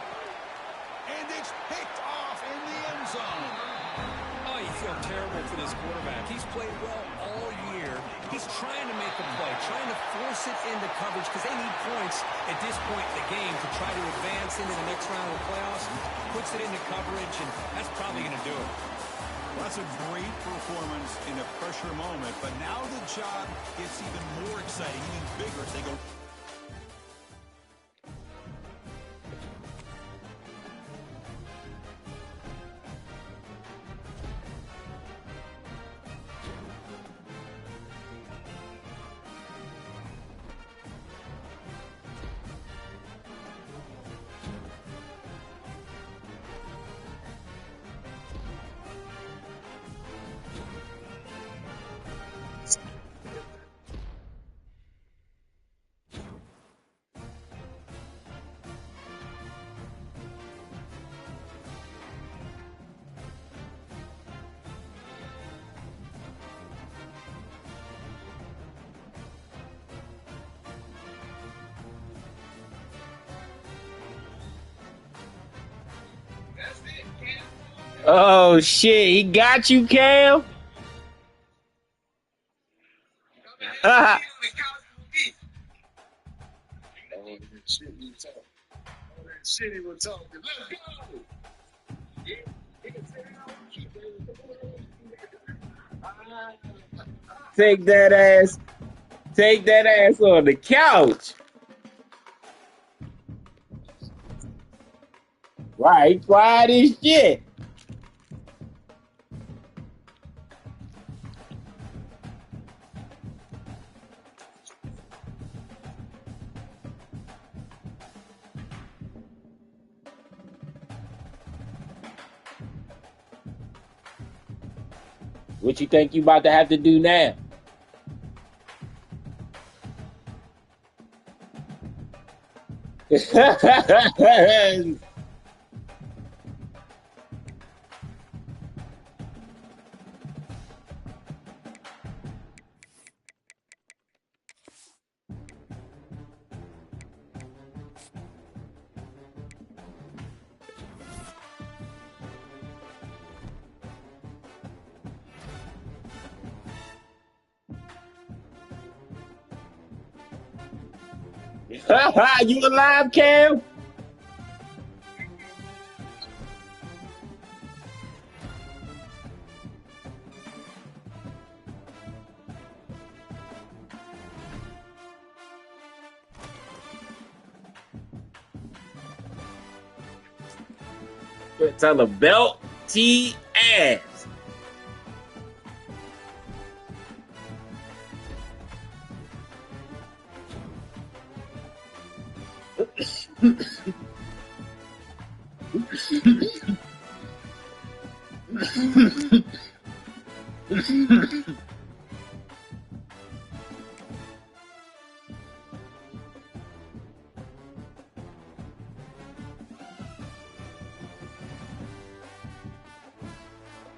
S1: And it's picked off in the end zone.
S3: Oh, you feel terrible for this quarterback. He's played well all year. He's trying to make a play, trying to force it into coverage because they need points at this point in the game to try to advance into the next round of the playoffs. Puts it into coverage, and that's probably going to do it.
S1: Well, that's a great performance in a pressure moment, but now the job gets even more exciting, even bigger as they go.
S2: Oh shit, he got you, Cam. Take that ass. Take that ass on the couch. Right, quiet as shit. What you think you about to have to do now? You alive, Cam? Tell the belt T ass.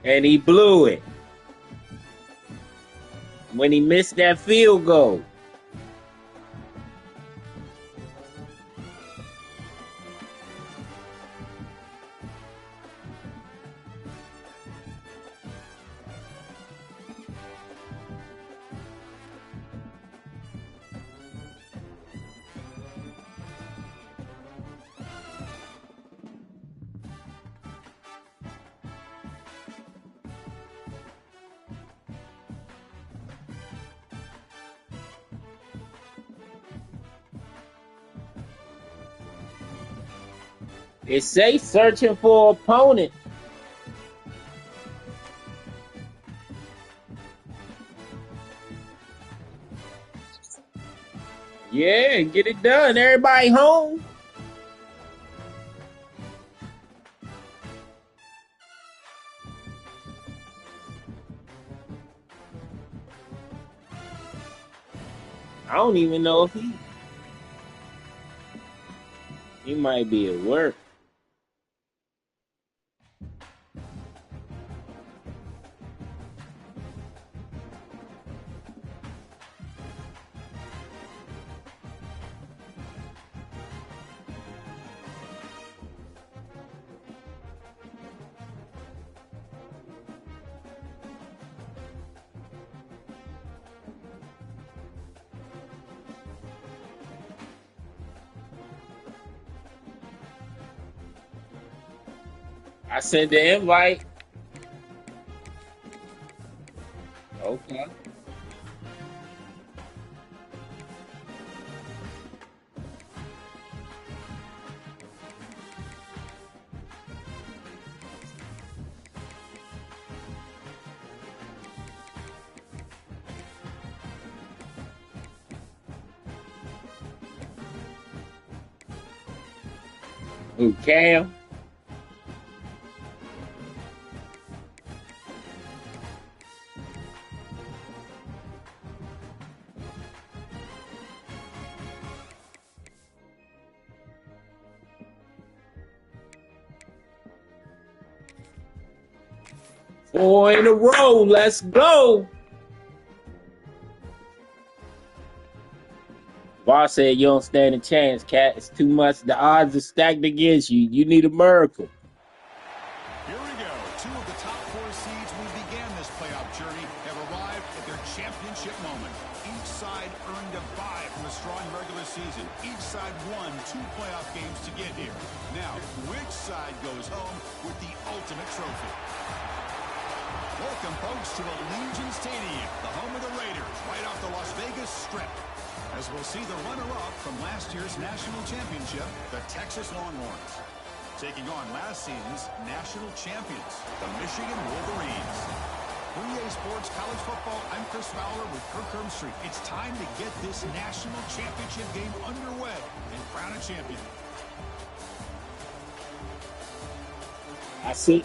S2: And he blew it when he missed that field goal. It say searching for opponent. Yeah, get it done. Everybody home. I don't even know if he might be at work. I sent the invite. Okay. Who, Cam? Four in a row. Let's go. Boss said you don't stand a chance, Cat. It's too much. The odds are stacked against you. You need a miracle.
S1: Here we go. Two of the top four seeds who began this playoff journey have arrived at their championship moment. Each side earned a bye from a strong regular season. Each side won 2 playoff games to get here. Now, which side goes home with the ultimate trophy? Welcome, folks, to Allegiant Stadium, the home of the Raiders, right off the Las Vegas Strip. As we'll see the runner-up from last year's national championship, the Texas Longhorns, taking on last season's national champions, the Michigan Wolverines. For EA Sports College Football, I'm Chris Fowler with Kirk Herbstreit. It's time to get this national championship game underway and crown a champion.
S2: I see.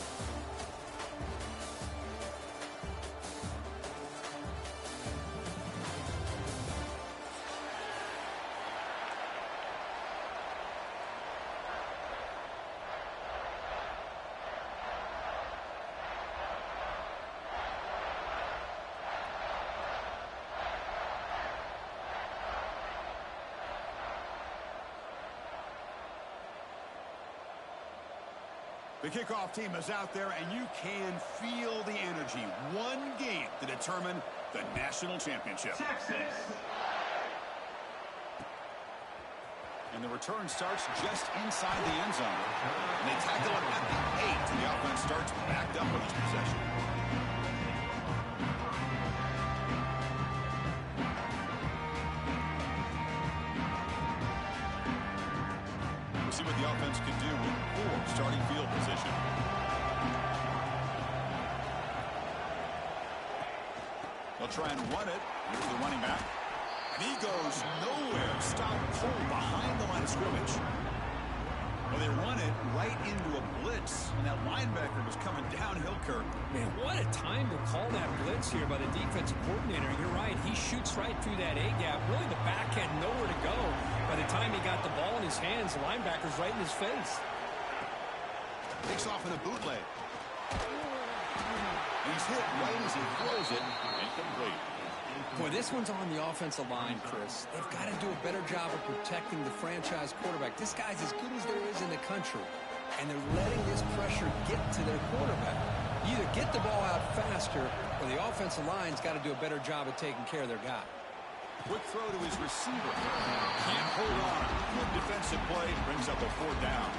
S1: The kickoff team is out there, and you can feel the energy. One game to determine the national championship. Texas. And the return starts just inside the end zone. And they tackle it at the 8. The offense starts backed up with this possession. We'll see what the offense can do with poor starting field position. They'll try and run it. Here's the running back. And he goes nowhere. Stop pull behind the line of scrimmage. Well, they run it right into a blitz. And that linebacker was coming downhill, Kirk.
S3: Man, what a time to call that blitz here by the defensive coordinator. You're right. He shoots right through that A-gap. Really, the back had nowhere to go. By the time he got the ball in his hands, the linebacker's right in his face.
S1: Takes off in a bootleg. He's hit right as he throws it. Incomplete.
S3: Boy, this one's on the offensive line, Chris. They've got to do a better job of protecting the franchise quarterback. This guy's as good as there is in the country, and they're letting this pressure get to their quarterback. You either get the ball out faster, or the offensive line's got to do a better job of taking care of their guy.
S1: Quick throw to his receiver. Can't hold on. Good defensive play. Brings up a 4th down.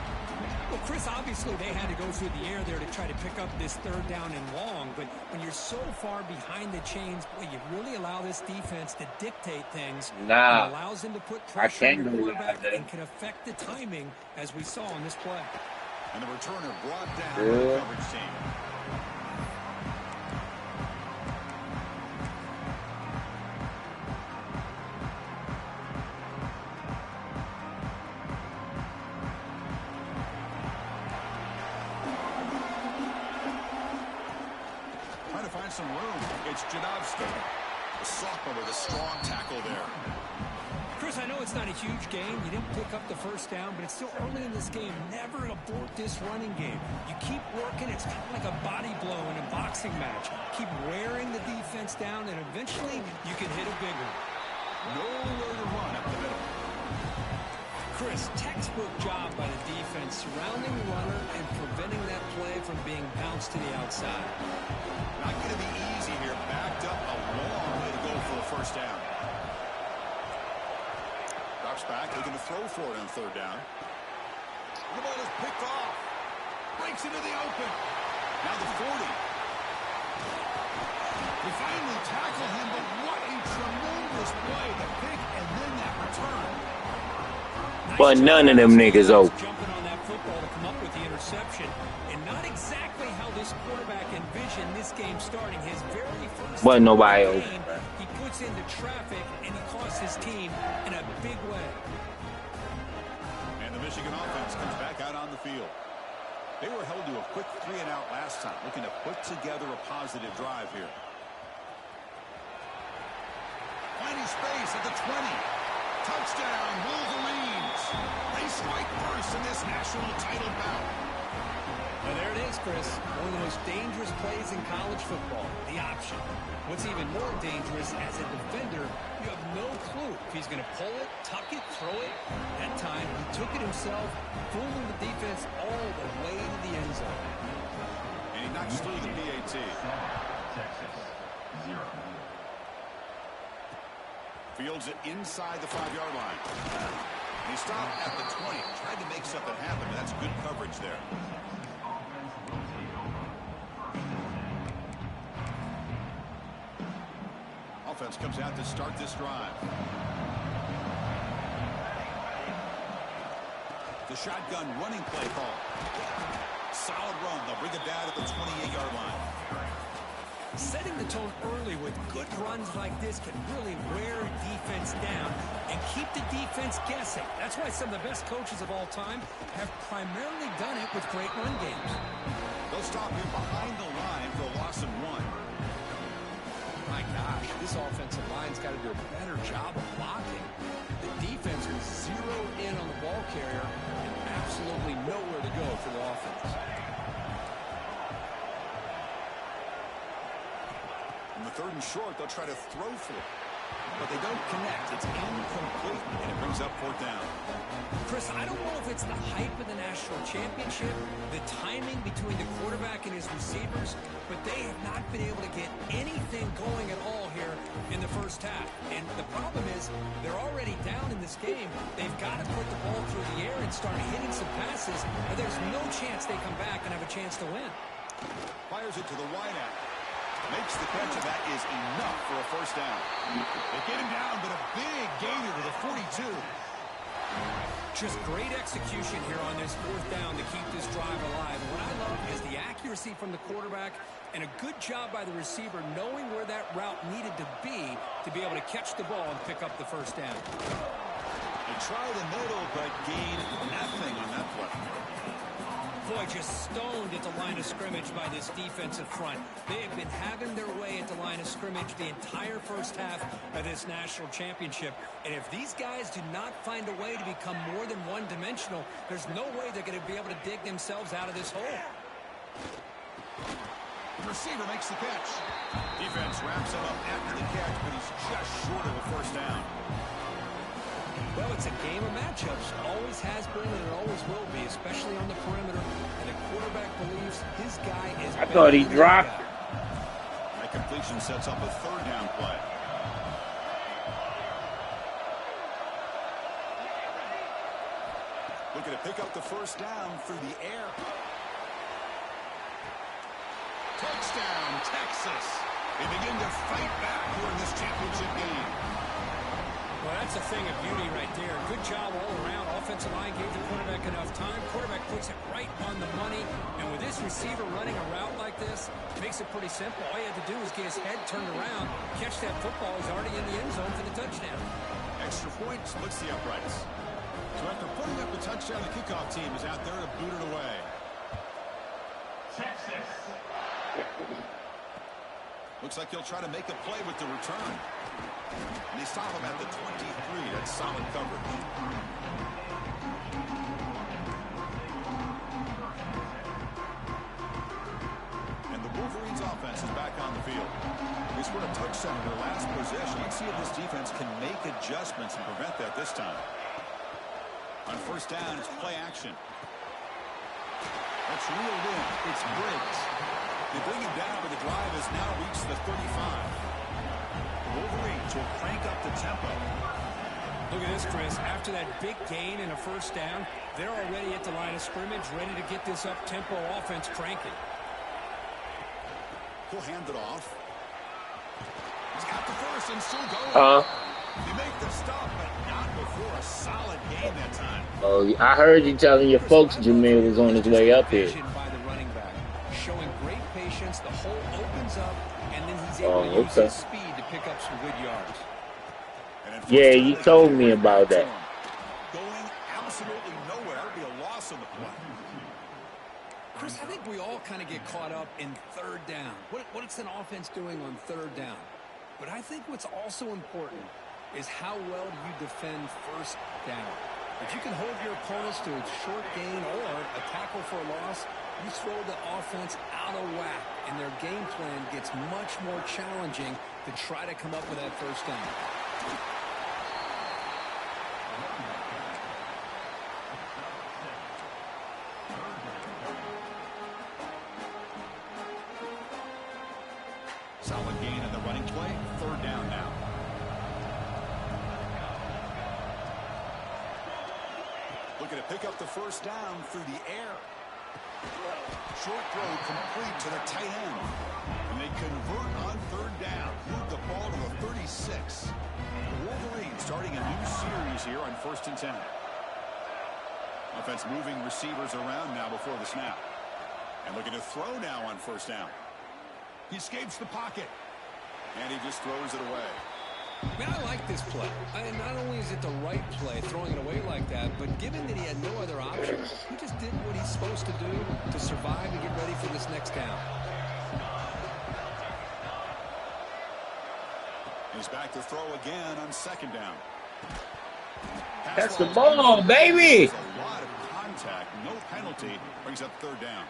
S3: Well, Chris, obviously they had to go through the air there to try to pick up this 3rd down and long, but when you're so far behind the chains, boy, you really allow this defense to dictate things.
S2: Nah,
S3: it allows them to put pressure on your quarterback and can affect the timing, as we saw on this play.
S1: And the returner brought down the coverage team. Some room. It's Jadovsky. The sophomore with a strong tackle there.
S3: Chris, I know it's not a huge game. You didn't pick up the 1st down, but it's still early in this game. Never abort this running game. You keep working. It's kind of like a body blow in a boxing match. Keep wearing the defense down, and eventually you can hit a big one.
S1: Nowhere to run up the middle.
S3: Chris, textbook job by the defense, surrounding the runner and preventing that play from being bounced to the outside.
S1: Not going to be easy here. Backed up a long way to go for a 1st down. Drops back, looking to throw for it on 3rd down. The ball is picked off. Breaks into the open. Now the 40. They finally tackle him, but what a tremendous play. The pick and then that return.
S2: But none of them niggas open.
S3: Jumping on that football to come up with the interception, and not exactly how this quarterback envisioned this game starting. His very first
S2: Wasn't nobody
S3: game,
S2: open.
S3: he puts into traffic, and he costs his team in a big way.
S1: And the Michigan offense comes back out on the field. They were held to a quick 3-and-out last time, looking to put together a positive drive here. Finding space at the 20. Touchdown, Wolverines. They strike first in this national title bout.
S3: Well, there it is, Chris. One of the most dangerous plays in college football, the option. What's even more dangerous, as a defender, you have no clue if he's going to pull it, tuck it, throw it. That time, he took it himself, fooling the defense all the way to the end zone.
S1: And he knocks through the PAT.
S4: Texas, 0.
S1: Fields it inside the 5-yard line. And he stopped at the 20. Tried to make something happen, but that's good coverage there. Offense comes out to start this drive. The shotgun running play call. Solid run. They'll bring it down at the 28-yard line.
S3: Setting the tone early with good runs like this can really wear defense down and keep the defense guessing. That's why some of the best coaches of all time have primarily done it with great run games.
S1: They'll stop him behind the line for a loss of 1.
S3: My gosh, this offensive line's got to do a better job of blocking. The defense was zeroed in on the ball carrier and absolutely nowhere to go for the offense.
S1: On the 3rd and short, they'll try to throw for it. but they don't connect. It's incomplete, and it brings up fourth down.
S3: Chris, I don't know if it's the hype of the national championship, the timing between the quarterback and his receivers, but they have not been able to get anything going at all here in the first half. And the problem is they're already down in this game. They've got to put the ball through the air and start hitting some passes, or there's no chance they come back and have a chance to win.
S1: Fires it to the wideout. Makes the catch, and that is enough for a first down. They get him down, but a big gainer to the 42.
S3: Just great execution here on this fourth down to keep this drive alive. And what I love is the accuracy from the quarterback and a good job by the receiver knowing where that route needed to be able to catch the ball and pick up the first down.
S1: They try the middle, but gain nothing on that play.
S3: Boy, just stoned at the line of scrimmage by this defensive front. They have been having their way at the line of scrimmage the entire first half of this national championship. And if these guys do not find a way to become more than one-dimensional, there's no way they're going to be able to dig themselves out of this hole.
S1: The receiver makes the catch. Defense wraps him up after the catch, but he's just short of a first down.
S3: Well, it's a game of matchups. Always has been and it always will be, especially on the perimeter. And the quarterback believes his guy is...
S2: I thought he dropped.
S1: That completion sets up a third down play. Looking to pick up the first down through the air. Touchdown, Texas. They begin to fight back here in this championship game.
S3: Well, that's a thing of beauty right there. Good job all around. Offensive line gave the quarterback enough time. Quarterback puts it right on the money. And with this receiver running a route like this, it makes it pretty simple. All you had to do is get his head turned around, catch that football. He's already in the end zone for the touchdown.
S1: Extra point splits the uprights. So after putting up the touchdown, the kickoff team is out there to boot it away.
S4: Texas.
S1: Looks like he'll try to make a play with the return. And they stop him at the 23. That's solid coverage. And the Wolverines offense is back on the field. They scored a touchdown in their last possession. Let's see if this defense can make adjustments and prevent that this time. On first down, it's play action. That's reeled in. It's Briggs. They bring him down, but the drive has now reached the 35. Wolverines will crank up the tempo.
S3: Look at this, Chris. After that big gain and a first down, they're already at the line of scrimmage, ready to get this up-tempo offense cranking.
S1: He'll hand it off. He's got the first and still going. They make the stop, but not before a solid game that time.
S2: Oh, I heard you telling your folks Jameer was on his way up here.
S3: By the running back, showing great patience. The hole opens up, and then he's able to use his speed to pick up some good yards.
S2: Yeah, you told me about that.
S1: Going absolutely nowhere. That'll be a loss on the play.
S3: Chris, I think we all kind of get caught up in third down. What's an offense doing on third down? But I think what's also important is how well do you defend first down. If you can hold your opponents to a short gain or a tackle for a loss, you throw the offense out of whack, and their game plan gets much more challenging to try to come up with that first down.
S1: Solid gain in the running play. Third down now. Looking to pick up the first down through the air. Short throw complete to the tight end. And they convert on third down. Move the ball to the 36. The Wolverines starting a new series here on 1st and 10. Offense moving receivers around now before the snap. And looking to throw now on first down. He escapes the pocket. And he just throws it away.
S3: Man, I like this play. Not only is it the right play, throwing it away like that, but given that he had no other option, he just did what he's supposed to do to survive and get ready for this next down.
S1: He's back to throw again on second down.
S2: That's the ball, baby.
S1: A lot of contact, no penalty, brings up third down.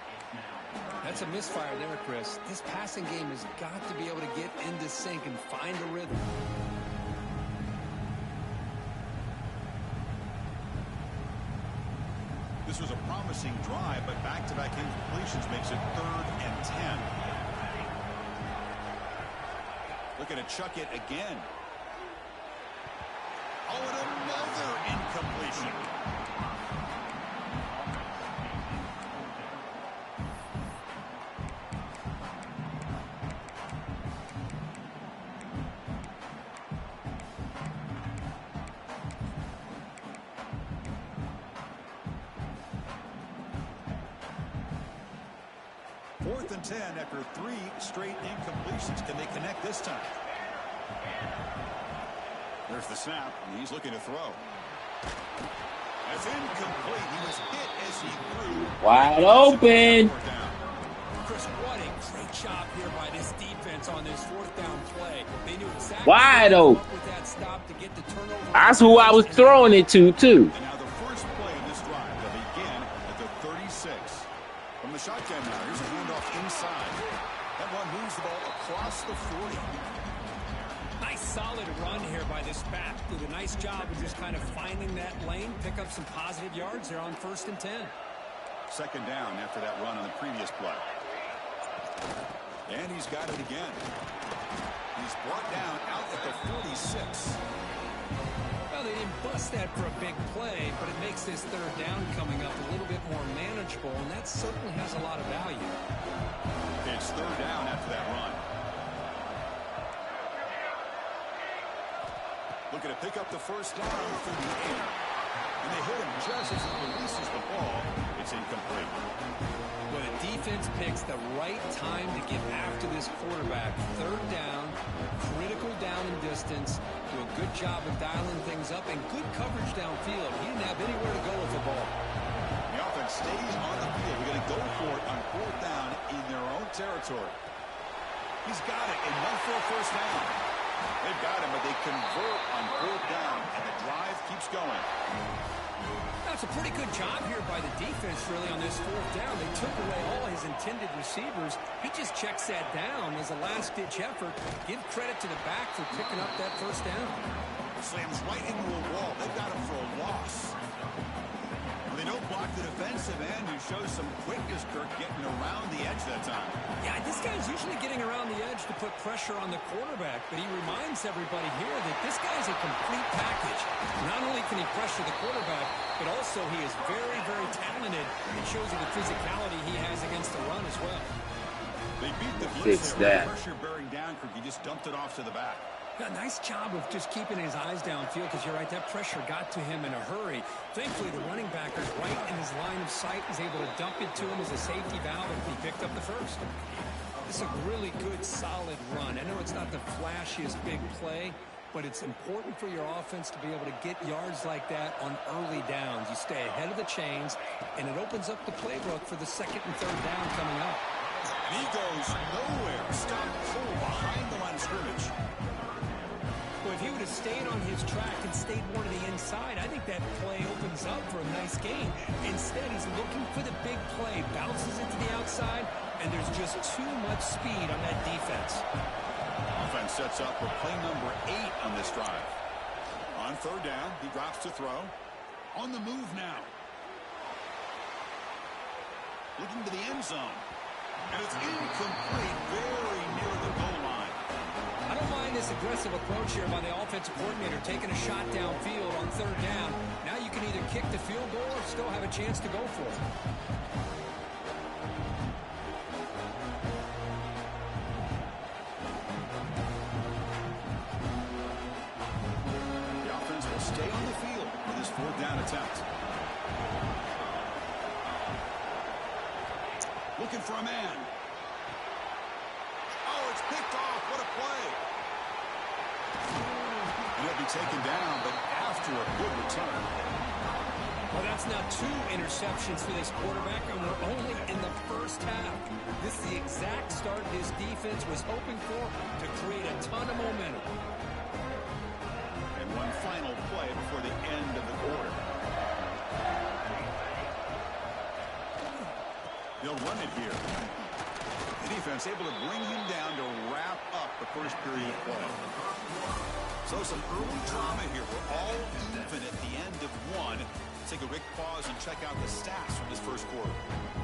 S3: That's a misfire there, Chris. This passing game has got to be able to get into sync and find a rhythm.
S1: This was a promising drive, but back-to-back incompletions makes it 3rd and 10. Looking to chuck it again. Oh, and another incompletion. Fourth and 10 after 3 straight incompletions. Can they connect this time? There's the snap, and he's looking to throw. That's incomplete. He was hit as he threw.
S2: Wide open.
S3: Chris, what a great job here by this defense on this 4th down play. They knew exactly
S2: wide open.
S3: with that stop to get the turnover.
S2: That's who I was throwing it to, too.
S1: And now the first play of this drive. They'll begin at the 36. From the shotgun now, here's a handoff inside. That one moves the ball across the 40.
S3: Nice solid run here by this back. Did a nice job of just kind of finding that lane, pick up some positive yards there on 1st and 10.
S1: 2nd down after that run on the previous play. And he's got it again. He's brought down out at the 46.
S3: Well, they didn't bust that for a big play, but it makes this 3rd down coming up a little bit more manageable, and that certainly has a lot of value.
S1: It's 3rd down after that run. Looking to pick up the first down through the air. And they hit him just as he releases the ball. It's incomplete.
S3: Well, the defense picks the right time to get after this quarterback. 3rd down, critical down and distance. Do a good job of dialing things up and good coverage downfield. He didn't have anywhere to go with the ball.
S1: The offense stays on the field. We're going to go for it on 4th down in their own territory. He's got it and run for a first down. They've got him, but they convert on 4th down, and the drive keeps going.
S3: That's a pretty good job here by the defense, really, on this 4th down. They took away all his intended receivers. He just checks that down as a last-ditch effort. Give credit to the back for picking up that first down.
S1: Slams right into a wall. They've got him for a loss. They don't block the defensive end, who shows some quickness, Kirk, getting around the edge that time.
S3: Yeah, this guy's usually getting around the edge to put pressure on the quarterback, but he reminds everybody here that this guy's a complete package. Not only can he pressure the quarterback, but also he is very, very talented. It shows you the physicality he has against the run as well.
S1: They beat the
S2: Fix
S1: blitz there.
S2: that.
S1: Pressure bearing down, Kirk. He just dumped it off to the back.
S3: Yeah, nice job of just keeping his eyes downfield, because you're right, that pressure got to him in a hurry. Thankfully, the running back is right in his line of sight, is able to dump it to him as a safety valve, and he picked up the first. This is a really good, solid run. I know it's not the flashiest big play, but it's important for your offense to be able to get yards like that on early downs. You stay ahead of the chains, and it opens up the playbook for the 2nd and 3rd down coming up.
S1: And he goes nowhere. Stop cold behind the line of scrimmage.
S3: Well, if he would have stayed on his track and stayed more to the inside, I think that play opens up for a nice gain. Instead, he's looking for the big play, bounces it to the outside, and there's just too much speed on that defense.
S1: Offense sets up for play number 8 on this drive. On 3rd down, he drops to throw. On the move now. Looking to the end zone. And it's incomplete, very near the goal line.
S3: I don't mind this aggressive approach here by the offensive coordinator, taking a shot downfield on 3rd down. Now you can either kick the field goal or still have a chance to go for it.
S1: The offense will stay on the field for this 4th down attempt. Looking for a man. Oh, it's picked off. What a play. And he'll be taken down, but after a good return.
S3: Well, that's now 2 interceptions for this quarterback, and we're only in the first half. This is the exact start this defense was hoping for to create a ton of momentum.
S1: And one final play before the end of the quarter. They'll run it here. The defense able to bring him down to wrap up the first period of play. So some early drama here. We're all even at the end of one. To take a quick pause and check out the stats from this first quarter.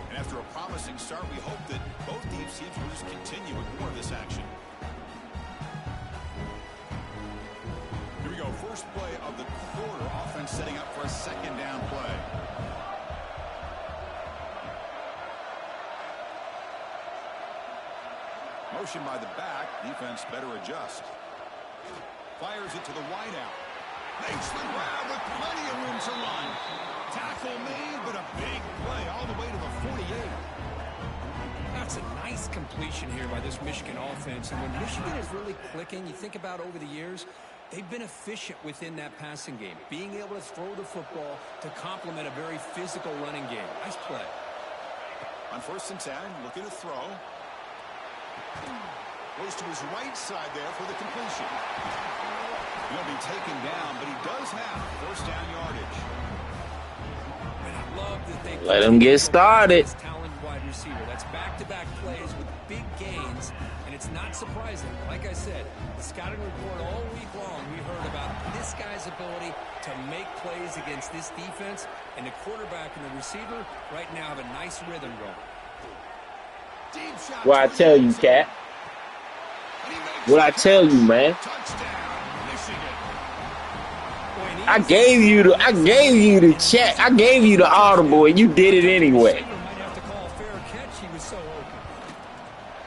S1: And after a promising start, we hope that both teams will just continue with more of this action. Here we go. First play of the quarter. Offense setting up for a second down play. Motion by the back. Defense better adjust. Fires it to the wideout. Makes the grab with plenty of room to run. Tackle made, but a big play all the way to the 48.
S3: That's a nice completion here by this Michigan offense. And when Michigan is really clicking, you think about over the years, they've been efficient within that passing game, being able to throw the football to complement a very physical running game. Nice play.
S1: On 1st and 10, looking to throw. Goes to his right side there for the completion. He'll be taken down, but he does have first down yardage.
S3: And I love that they
S2: let him get started.
S3: Talented wide receiver. That's back-to-back plays with big gains, and it's not surprising. Like I said, the scouting report all week long, we heard about this guy's ability to make plays against this defense, and the quarterback and the receiver right now have a nice rhythm going.
S1: Deep shot.
S2: What I tell you, Cat? What I tell you, man? I gave you the check. I gave you the audible, and you did it anyway.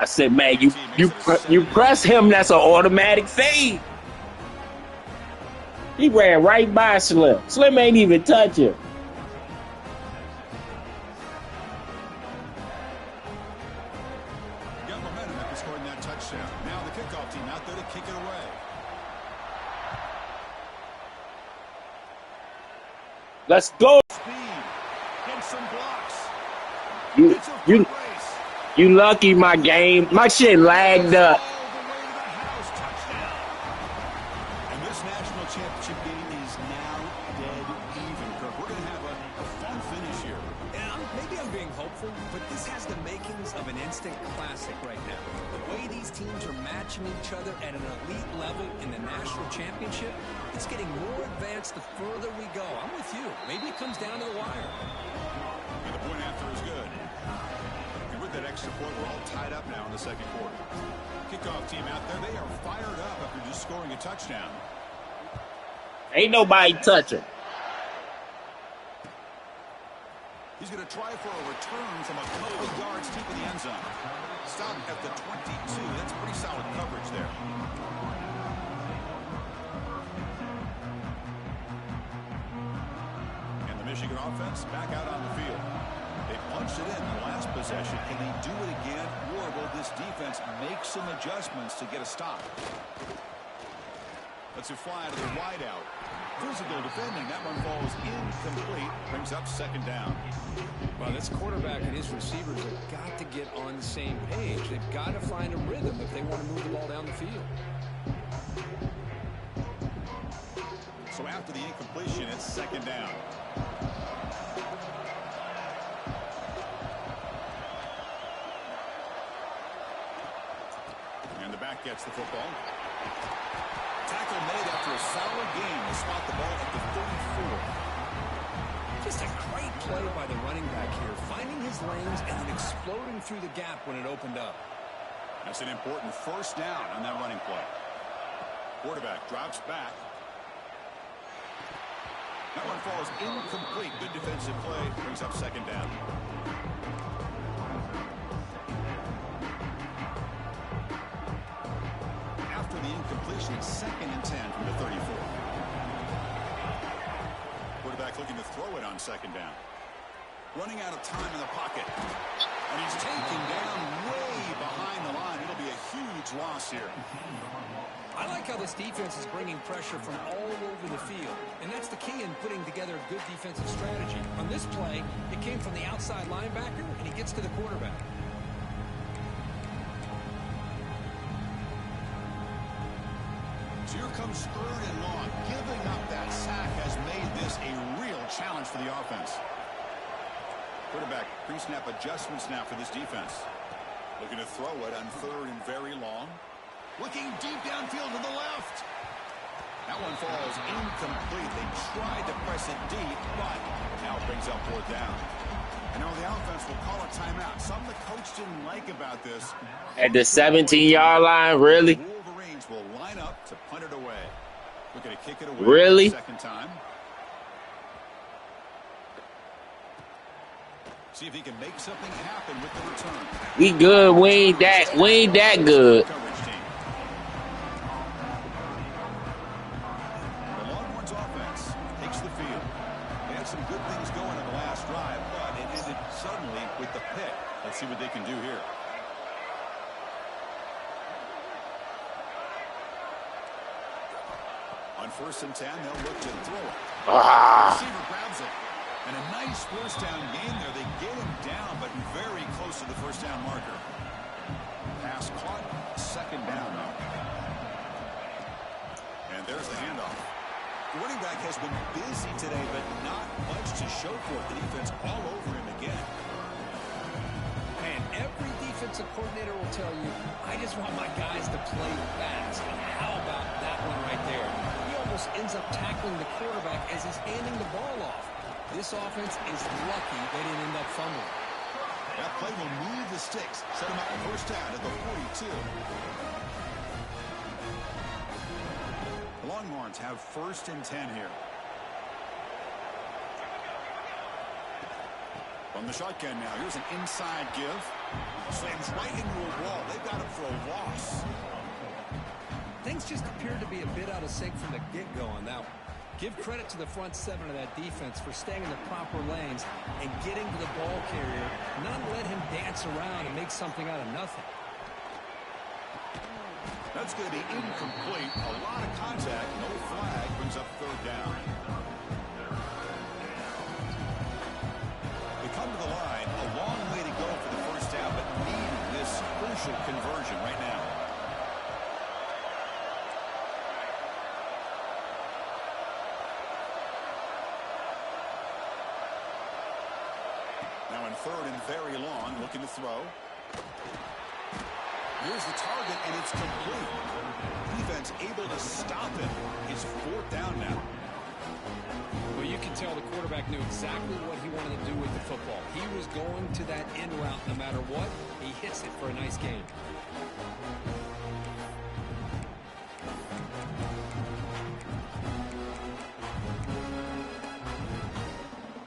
S2: I said, man, you press him. That's an automatic fade. He ran right by Slim. Slim ain't even touch him.
S1: Got momentum after scoring that touchdown. Now the kickoff team out there to kick it away.
S2: Let's go.
S1: Speed. Get some blocks.
S2: You lucky my game. My shit lagged up.
S1: All the way to the house. Touchdown. And this national championship game is now dead even, Kirk. We're going to have a fun finish here.
S3: Yeah, maybe I'm being hopeful, but this has the makings of an instant classic right now. The way these teams are matching each other at an elite level in the national championship, it's getting more advanced the further we go. I'm with you. Maybe it comes down to the wire.
S1: And the point after is good. And with that extra point, we're all tied up now in the second quarter. Kickoff team out there, they are fired up after just scoring a touchdown.
S2: Ain't nobody touching.
S1: He's going to try for a return from a couple of yards deep in the end zone. Stop at the 22. That's pretty solid coverage there. And the Michigan offense back out on the field. They punched it in the last possession. Can they do it again? Or will this defense make some adjustments to get a stop? Lets it fly to the wideout. Physical defending. That one falls incomplete. Brings up second down.
S3: Well, this quarterback and his receivers have got to get on the same page. They've got to find a rhythm if they want to move the ball down the field.
S1: So after the incompletion, it's second down. And the back gets the football. Tackle made after a solid game to spot the ball at the 34.
S3: Just a great play by the running back here, finding his lanes and then exploding through the gap when it opened up.
S1: That's an important first down on that running play. Quarterback drops back. That one falls incomplete. Good defensive play. Brings up second down. After the incompletion, it's 2nd and 10 from the 34. Quarterback looking to throw it on second down. Running out of time in the pocket. And he's taken down way behind the line. It'll be a huge loss here.
S3: I like how this defense is bringing pressure from all over the field. And that's the key in putting together a good defensive strategy. On this play, it came from the outside linebacker, and he gets to the quarterback.
S1: So here comes 3rd and long. Giving up that sack has made this a real challenge for the offense. Quarterback pre-snap adjustments now for this defense. Looking to throw it on 3rd and very long. Looking deep downfield to the left. That one falls incomplete. They tried to pressure press it deep, but now it brings up 4th down. And now the offense will call a timeout. Something the coach didn't like about this.
S2: At the 17-yard line, really?
S1: The Wolverines will line up to punt it away. Looking to kick it away
S2: Really?
S1: for the second time. See if he can make something happen with the return.
S2: We good. We ain't that good.
S1: Coverage team. The Longhorns offense takes the field. They had some good things going on the last drive, but it ended suddenly with the pick. Let's see what they can do here. On 1st and 10, they'll look to throw it. Receiver grabs it. And a nice 1st down gain there. They get him down, but very close to the 1st down marker. Pass caught. 2nd down, though. And there's the handoff. The running back has been busy today, but not much to show for it. The defense all over him again.
S3: Man, every defensive coordinator will tell you, I just want my guys to play fast. And how about that one right there? He almost ends up tackling the quarterback as he's handing the ball off. This offense is lucky they didn't end up fumbling.
S1: That play will move the sticks. Set him up on 1st down at the 42. The Longhorns have 1st and 10 here. From the shotgun now, here's an inside give. Slams right into a wall. They've got him for a loss.
S3: Things just appeared to be a bit out of sync from the get-go on that one. Give credit to the front 7 of that defense for staying in the proper lanes and getting to the ball carrier, not let him dance around and make something out of nothing.
S1: That's going to be incomplete. A lot of contact. No flag. Brings up 3rd down. They come to the line. A long way to go for the 1st down, but need this crucial conversion right now. Now in 3rd and very long, looking to throw. Here's the target, and it's complete. Defense able to stop it. It's 4th down now.
S3: Well, you can tell the quarterback knew exactly what he wanted to do with the football. He was going to that end route no matter what. He hits it for a nice gain.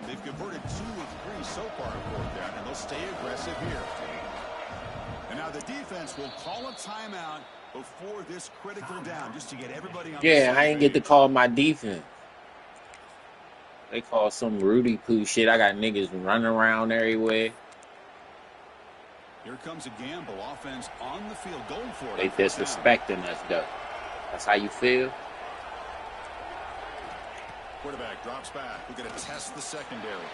S1: They've converted 2 of 3 so far in 4th down, and they'll stay aggressive here. And now the defense will call a timeout before this critical down, just to get everybody on the
S2: Yeah,
S1: same
S2: I ain't get to
S1: page.
S2: call my defense. They call some Rudy Poo shit. I got niggas running around everywhere.
S1: Here comes a gamble. Offense on the field, going for it.
S2: They
S1: on 4th down.
S2: disrespecting us, though. That's how you feel?
S1: Quarterback drops back. We're going to test the secondary.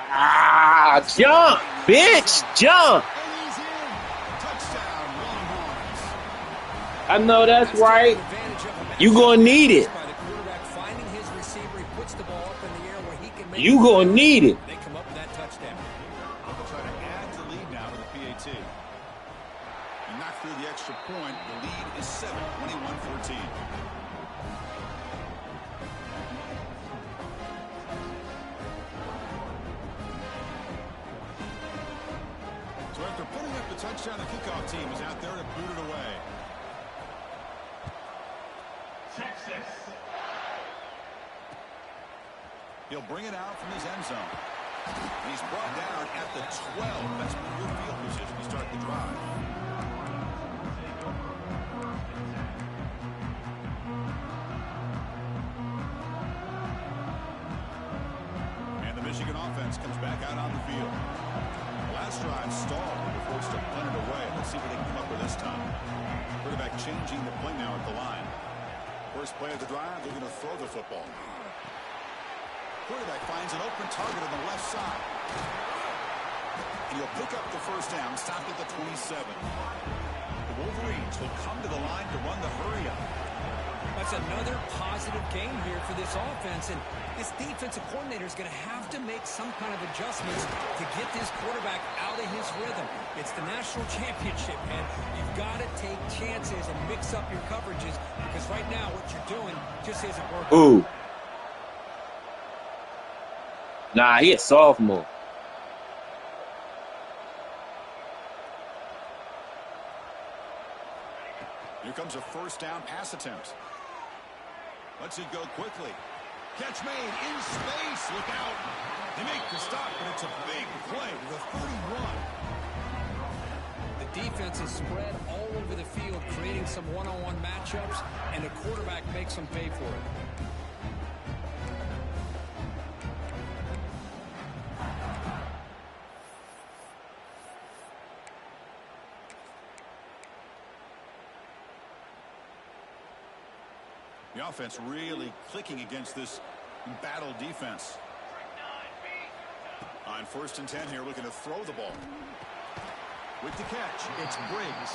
S2: Ah, jump, bitch, jump.
S1: And he's in. Touchdown, Longhorns.
S2: I know that's right. You gonna need it. You gonna need it.
S3: They come up with that touchdown.
S1: They'll try to add to lead now to the PAT. And knock through the extra point. The lead is 7, 21-14. So after putting up the touchdown, the kickoff team is out there to boot it away.
S4: Texas.
S1: He'll bring it out from his end zone. And he's brought down at the 12. That's good field position to start the drive. And the Michigan offense comes back out on the field. The last drive stalled. They were forced to punt it away. Let's see what they can come up with this time. Quarterback changing the play now at the line. First play of the drive, they're going to throw the football. Quarterback finds an open target on the left side. And he'll pick up the 1st down, stopped at the 27. The Wolverines will come to the line to run the hurry up.
S3: That's another positive game here for this offense, and this defensive coordinator is going to have to make some kind of adjustments to get this quarterback out of his rhythm. It's the national championship, man. You've got to take chances and mix up your coverages, because right now what you're doing just isn't working.
S2: Ooh. Nah, he a sophomore.
S1: Here comes a first down pass attempt. Let's it go quickly. Catch made in space. Look out. They make the stop, but it's a big play to the 31.
S3: The defense is spread all over the field, creating some one-on-one matchups, and the quarterback makes them pay for it.
S1: The offense really clicking against this battle defense. On 1st and 10 here, looking to throw the ball. With the catch, it's Briggs.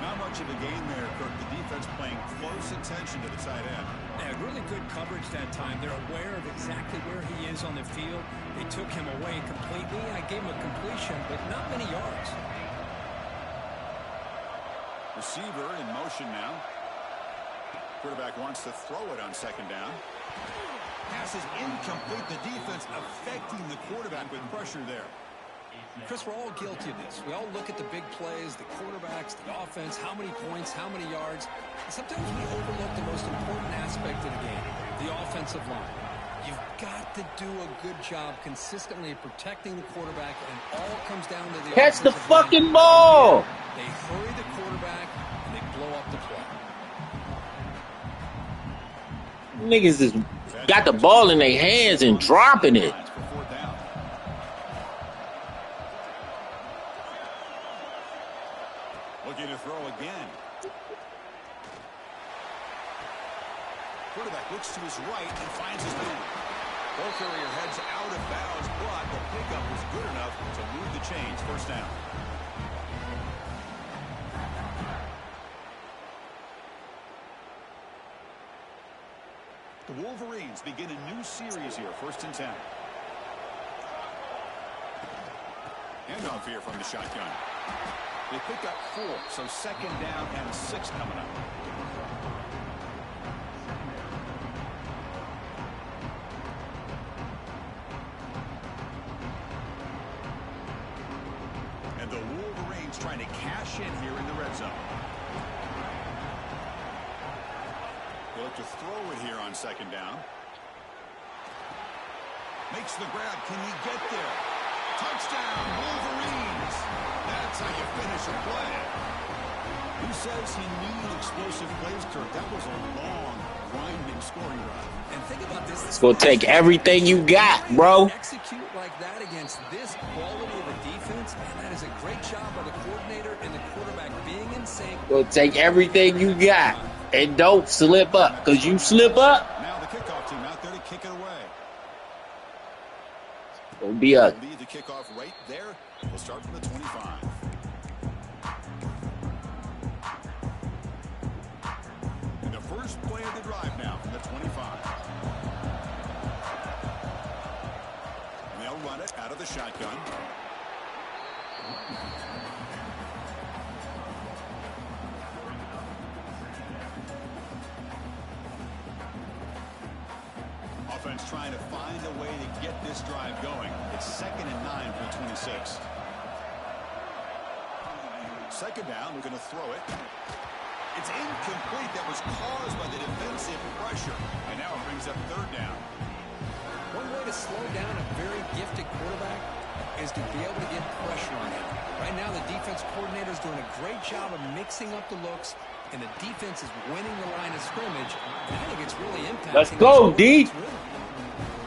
S1: Not much of a gain there, Kirk. The defense playing close attention to the tight end.
S3: Yeah, really good coverage that time. They're aware of exactly where he is on the field. They took him away completely. I gave him a completion, but not many yards.
S1: Receiver in motion now. Quarterback wants to throw it on 2nd down. Pass is incomplete. The defense affecting the quarterback with pressure there.
S3: Chris, we're all guilty of this. We all look at the big plays, the quarterbacks, the offense, how many points, how many yards. And sometimes we overlook the most important aspect of the game, the offensive line. You've got to do a good job consistently protecting the quarterback, and all comes down to the
S2: Catch the
S3: offensive
S2: fucking
S3: line.
S2: ball.
S3: They hurry the quarterback, and they blow up the play.
S2: Niggas just got the ball in their hands and dropping it.
S1: Looking to throw again. Quarterback looks to his right and finds his man. Ball carrier heads out of bounds, but the pickup was good enough to move the chains. 1st down. The Wolverines begin a new series here. 1st and 10. Handoff here from the shotgun. They pick up 4, so 2nd down and 6 coming up. And the Wolverines trying to cash in here in the red zone. They look to throw it here on 2nd down. Makes the grab. Can he get there? Touchdown, Wolverines. That's how you finish a play. Who says he needed explosive plays, Kirk? That was a long, grinding scoring drive.
S3: And think about this.
S2: It's going to take everything you got, bro.
S3: Execute like that against this quality of a defense, and that is a great job by the coordinator and the quarterback being in sync.
S2: Going to take everything you got. And don't slip up, because you slip up,
S1: Now the kickoff team out there to kick it away.
S2: it'll be a
S1: Lead the kickoff right there. We'll start from the 25. And the first play of the drive now from the 25. And they'll run it out of the shotgun. Offense trying to find a way to get this drive going. It's 2nd and 9 from the 26. 2nd down, we're going to throw it. It's incomplete. That was caused by the defensive pressure. And now it brings up 3rd down.
S3: One way to slow down a very gifted quarterback is to be able to get pressure on him. Right now, the defense coordinator is doing a great job of mixing up the looks, and the defense is winning the line of scrimmage. And I think it's really impacting.
S2: Let's go, D.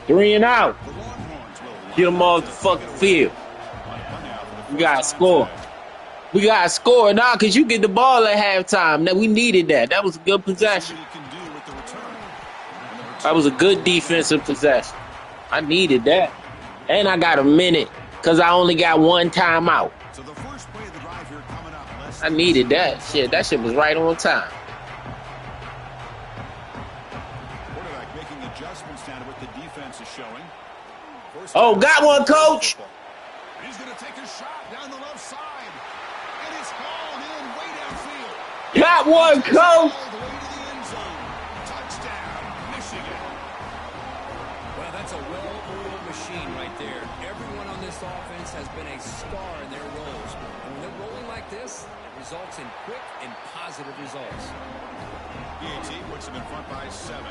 S2: 3 and out.
S1: The Longhorns will
S2: Get them off the fucking field. We got to score. We got to score now because you get the ball at halftime. Now, we needed that. That was a good possession. That was a good defensive possession. I needed that. And I got a minute because I only got one timeout.
S1: So the first play of the drive here coming up.
S2: I needed that shit. That shit was right on time.
S1: Quarterback making adjustments down to what the defense is showing.
S2: Oh, got one, coach.
S1: He's going to take a shot down the left side. And it's hauled in way downfield.
S2: Got one, coach.
S1: All the way to the end zone. Touchdown, Michigan.
S3: Well, that's That's a well-oiled machine right there. Everyone on this offense has been a star in their roles. And when they're rolling like this, it results in quick and positive results.
S1: BAT puts them in front by 7.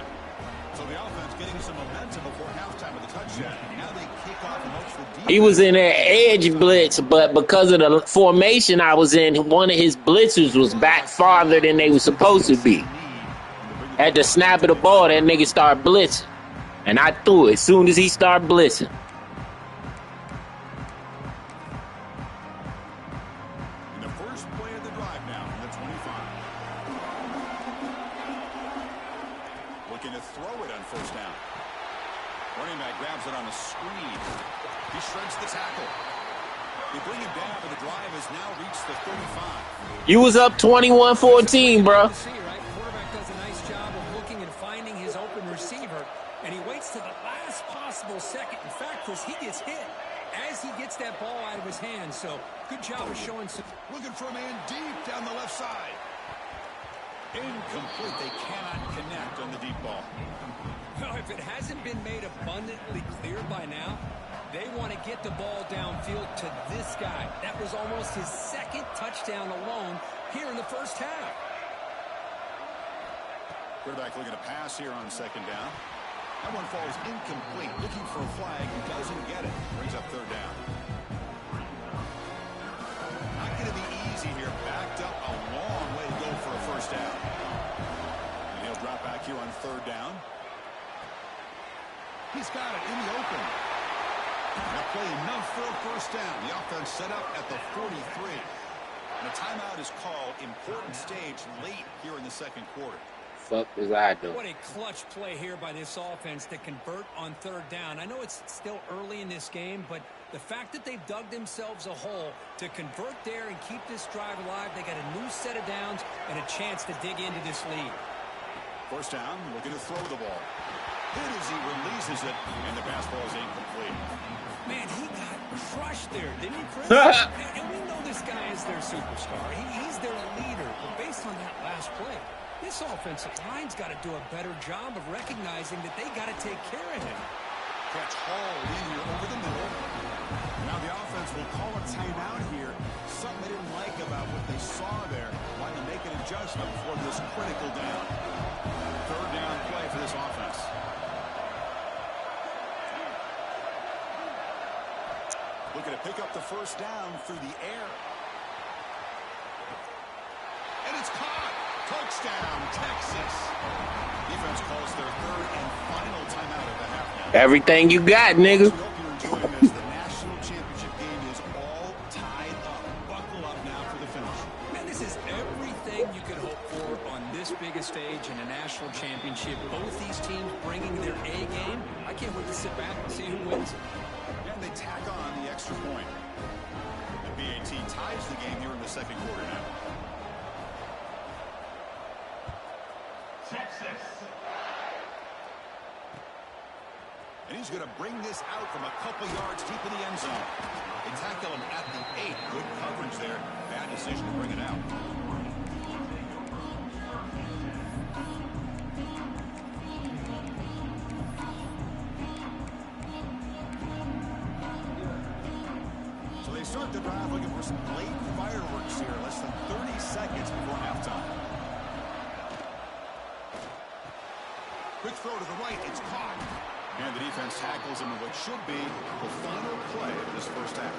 S1: So the offense getting some momentum before halftime with the touchdown. Now they kick off and hope for defense.
S2: He was in an edge blitz, but because of the formation I was in, one of his blitzers was back farther than they were supposed to be. Had to snap of the ball, that nigga started blitzing. And I threw it as soon as he started blitzing.
S1: In the first play of the drive now from the 25. Looking to throw it on first down. Running back grabs it on a screen. He shreds the tackle. They bring him down, but the drive has now reached the 35.
S2: You was up 21-14, bro.
S3: Quarterback does a nice job of looking and finding his open receiver, and he waits to the last possible second. In fact, Chris, he gets hit as he gets that ball out of his hands. So good job of showing some.
S1: Looking for a man deep down the left side. Incomplete. They cannot connect on the deep ball.
S3: Well, if it hasn't been made abundantly clear by now, they want to get the ball downfield to this guy. That was almost his second touchdown alone here in the first half.
S1: Quarterback looking to pass here on second down. That one falls incomplete. Looking for a flag. He doesn't get it. Brings up third down. Not going to be easy here. Backed up a long way to go for a first down. And he'll drop back here on third down. He's got it in the open. That play enough for a first down. The offense set up at the 43. And a timeout is called. Important stage late here in the second quarter.
S2: Fuck was I doing?
S3: What a clutch play here by this offense to convert on third down. I know it's still early in this game, but the fact that they've dug themselves a hole to convert there and keep this drive alive, they got a new set of downs and a chance to dig into this lead.
S1: First down, looking to throw the ball. Hit as he releases it, and the pass ball is incomplete.
S3: Man, he got crushed there, didn't he, Chris? And we know this guy is their superstar. He's their leader. But based on that last play, this offensive line's got to do a better job of recognizing that they got to take care of him.
S1: Catch Hall in here over the middle. Now the offense will call a timeout here. Something they didn't like about what they saw there. Why to make an adjustment for this critical down. Third down play for this offense. Looking to pick up the first down through the air. And it's caught. Touchdown, Texas. Defense calls their third and final timeout of the half.
S2: Everything you got, nigga.
S1: We hope you're enjoying this. The national championship game is all tied up. Buckle up now for the finish.
S3: Man, this is everything you could hope for on this biggest stage in a national championship. Both these teams bringing their A game. I can't wait to sit back and see who wins.
S1: And they tack on the extra point. The BAT ties the game here in the second quarter now.
S4: Texas.
S1: And he's going to bring this out from a couple yards deep in the end zone. They tackle him at the 8. Good coverage there. Bad decision to bring it out. So they start the drive looking for some late fireworks here. Less than 30 seconds before halftime. Quick throw to the right. It's caught. And the defense tackles him in what should be the final play of this first half.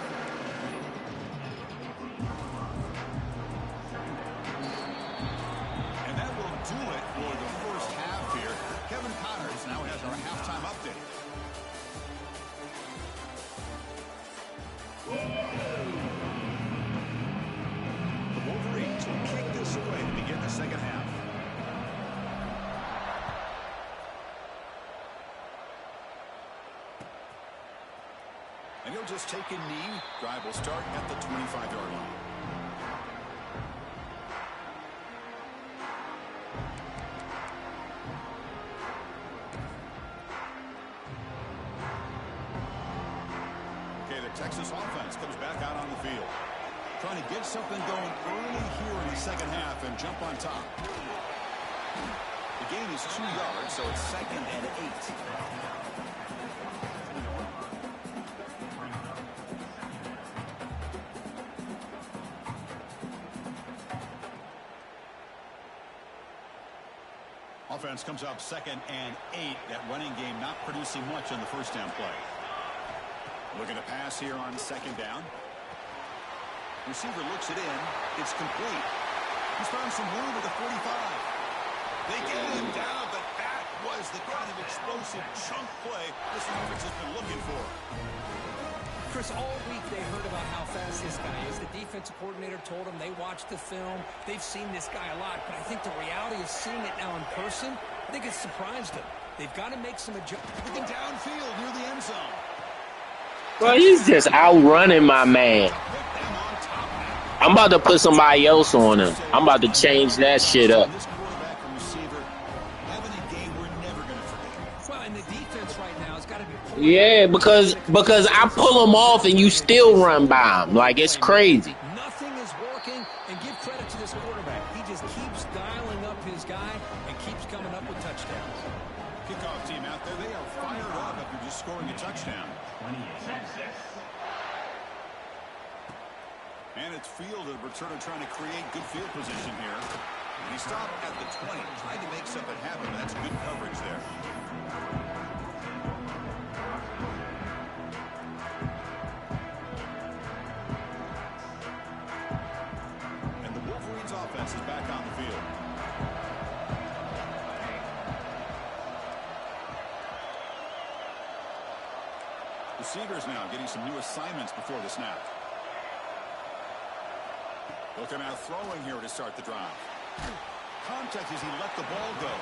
S1: And that will do it for the first half here. Kevin Connors now has our halftime update. The Wolverines will kick this away to begin the second half. And he'll just take a knee. Drive will start at the 25-yard line. Okay, the Texas offense comes back out on the field. Trying to get something going early here in the second half and jump on top. The gain is 2 yards, so it's 2nd and 8. offense comes up 2nd and 8. That running game not producing much on the first down play. Looking to pass here on 2nd down. Receiver looks it in. It's complete. He's found some room at the 45. They get him down, but that was the kind of explosive chunk play this offense has been looking for.
S3: Chris, all week they heard about how fast this guy is. The defensive coordinator told them they watched the film. They've seen this guy a lot, but I think the reality of seeing it now in person, I think it's surprised them. They've got to make some adjustments.
S1: Looking downfield near the end zone.
S2: Well, he's just outrunning my man. I'm about to put somebody else on him. I'm about to change that shit up.
S1: This quarterback and receiver having a game we're never going to forget.
S3: Well, and the defense right now has got to be...
S2: Yeah, because I pull him off and you still run by him. Like, it's crazy.
S3: Nothing is working, and give credit to this quarterback. He just keeps dialing up his guy and keeps coming up with touchdowns.
S1: Kickoff team out there, they are fired up after just scoring a touchdown.
S4: 28.
S1: And it's fielded. Returner trying to create good field position here. And he stopped at the 20, trying to make something happen. That's good coverage there. And the Wolverines offense is back on the field. Receivers now getting some new assignments before the snap. Looking out throwing here to start the drive. Contact as he let the ball go.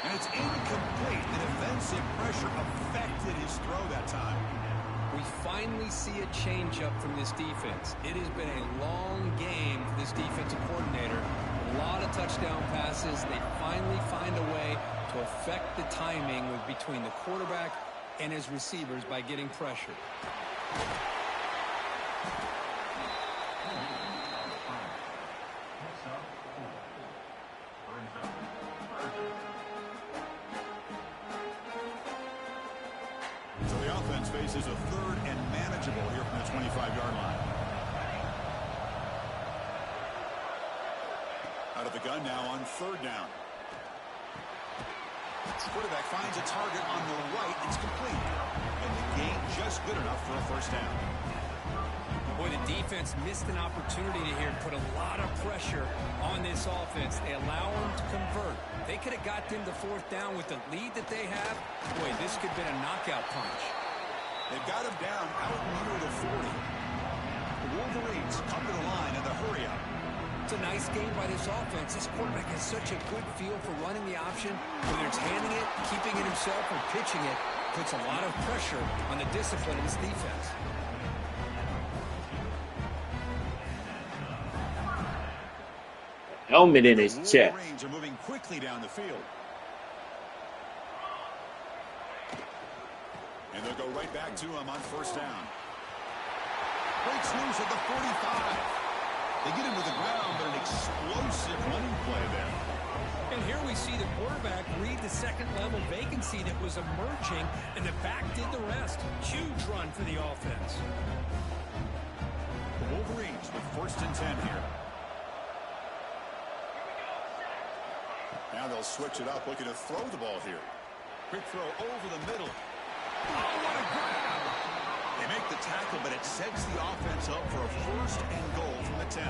S1: And it's incomplete. The defensive pressure affected his throw that time.
S3: We finally see a changeup from this defense. It has been a long game for this defensive coordinator. A lot of touchdown passes. They finally find a way to affect the timing between the quarterback and his receivers by getting pressure.
S1: So the offense faces a 3rd and manageable here from the 25-yard line. Out of the gun now on 3rd down. Quarterback finds a target on the right. It's complete. And the gain just good enough for a first down.
S3: Boy, the defense missed an opportunity here to put a lot of pressure on this offense. They allow them to convert. They could have got them to 4th down with the lead that they have. Boy, this could have been a knockout punch.
S1: They've got him down out near the 40. The Wolverines come to the line in the hurry up.
S3: It's a nice game by this offense. This quarterback has such a good feel for running the option. Whether it's handing it, keeping it himself, or pitching it, puts a lot of pressure on the discipline of this defense.
S2: Helmet in his chest.
S1: Wolverines are moving quickly down the field. And they'll go right back to him on 1st down. Breaks loose at the 45. They get him to the ground, but an explosive running play there.
S3: And here we see the quarterback read the 2nd level vacancy that was emerging, and the back did the rest. Huge run for the offense.
S1: The Wolverines with 1st and 10 here. Now they'll switch it up, looking to throw the ball here. Quick throw over the middle. Oh, what a grab! They make the tackle, but it sets the offense up for a 1st and goal from the 10.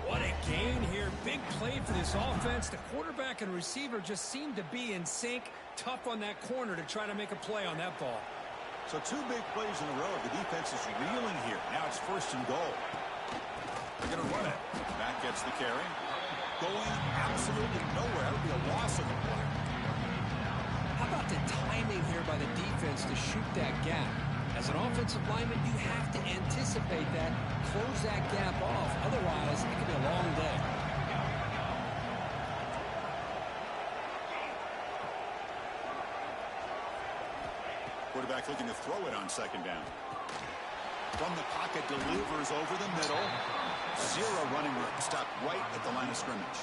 S3: What a gain here. Big play for this offense. The quarterback and receiver just seem to be in sync. Tough on that corner to try to make a play on that ball.
S1: So 2 big plays in a row. The defense is reeling here. Now it's 1st and goal. They're going to run it. That gets the carry. Going absolutely nowhere. That would be a loss of the play.
S3: How about the timing here by the defense to shoot that gap? As an offensive lineman, you have to anticipate that, close that gap off. Otherwise, it could be a long day.
S1: Quarterback looking to throw it on 2nd down. From the pocket, delivers over the middle. 0 running room. Stopped right at the line of scrimmage.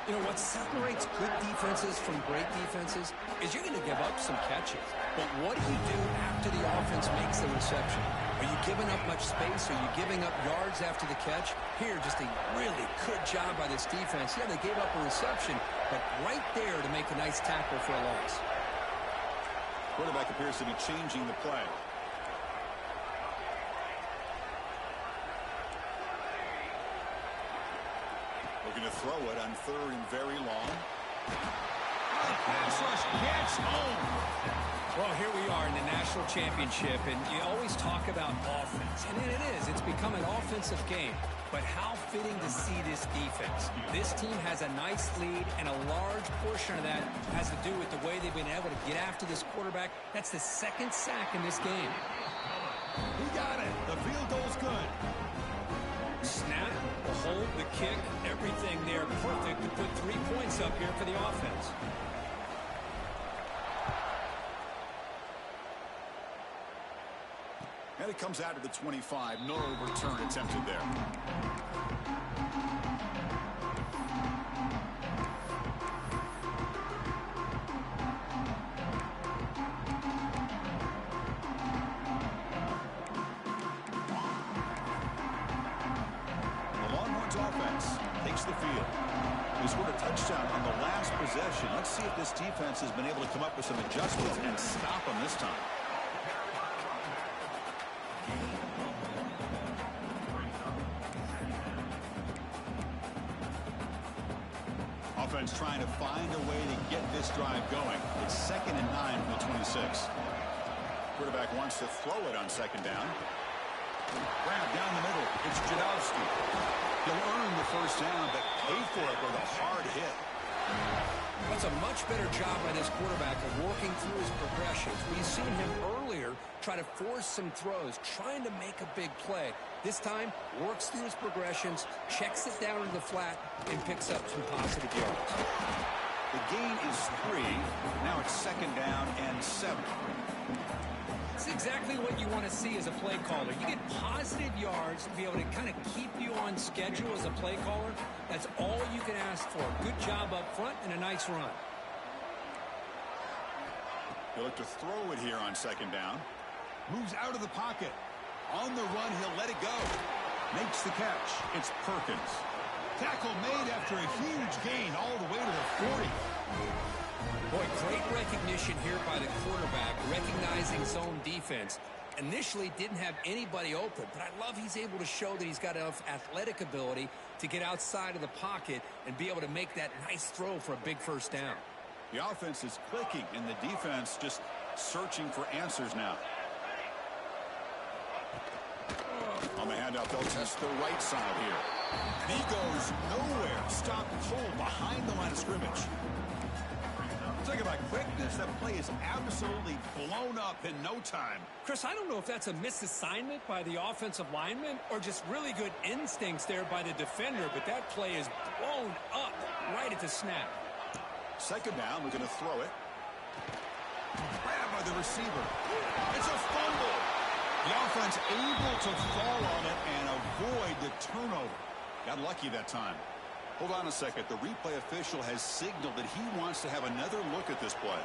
S3: You know, what separates good defenses from great defenses is you're going to give up some catches. But what do you do after the offense makes the reception? Are you giving up much space? Are you giving up yards after the catch? Here, just a really good job by this defense. Yeah, they gave up a reception, but right there to make a nice tackle for a loss.
S1: Quarterback appears to be changing the play. Looking to throw it on 3rd and very long. The pass rush gets home.
S3: Well, here we are in the national championship, and you always talk about offense. And it is. It's become an offensive game. But how fitting to see this defense. This team has a nice lead, and a large portion of that has to do with the way they've been able to get after this quarterback. That's the 2nd sack in this game.
S1: He got it. The field goal's good.
S3: Snap, the hold, the kick, everything there perfect to put 3 points up here for the offense.
S1: And it comes out of the 25. No return attempted there. The Longhorns offense takes the field. They scored a touchdown on the last possession. Let's see if this defense has been able to come up with some adjustments and stop them this time. Offense trying to find a way to get this drive going. It's 2nd and 9 from the 26. Quarterback wants to throw it on 2nd down. Grab down the middle. It's Jadowski. He'll earn the 1st down, but pay for it with a hard hit.
S3: That's a much better job by this quarterback of working through his progressions. We've seen him earlier try to force some throws, trying to make a big play. This time, works through his progressions, checks it down into the flat, and picks up some positive yards.
S1: The gain is 3. Now it's 2nd down and 7.
S3: It's exactly what you want to see as a play caller. You get positive yards to be able to kind of keep you on schedule as a play caller. That's all you can ask for. Good job up front and a nice run.
S1: He'll look to throw it here on 2nd down. Moves out of the pocket. On the run, he'll let it go. Makes the catch. It's Perkins. Tackle made after a huge gain all the way to the 40.
S3: Boy, great recognition here by the quarterback, recognizing zone defense. Initially didn't have anybody open, but I love he's able to show that he's got enough athletic ability to get outside of the pocket and be able to make that nice throw for a big 1st down.
S1: The offense is clicking, and the defense just searching for answers now. On the handoff, they'll test the right side here. He goes nowhere. Stop cold behind the line of scrimmage. Talk about quickness. That play is absolutely blown up in no time.
S3: Chris, I don't know if that's a misassignment by the offensive lineman or just really good instincts there by the defender, but that play is blown up right at the snap.
S1: 2nd down, we're going to throw it. Grabbed by the receiver. It's a fumble. The offense able to fall on it and avoid the turnover. Got lucky that time. Hold on a second. The replay official has signaled that he wants to have another look at this play.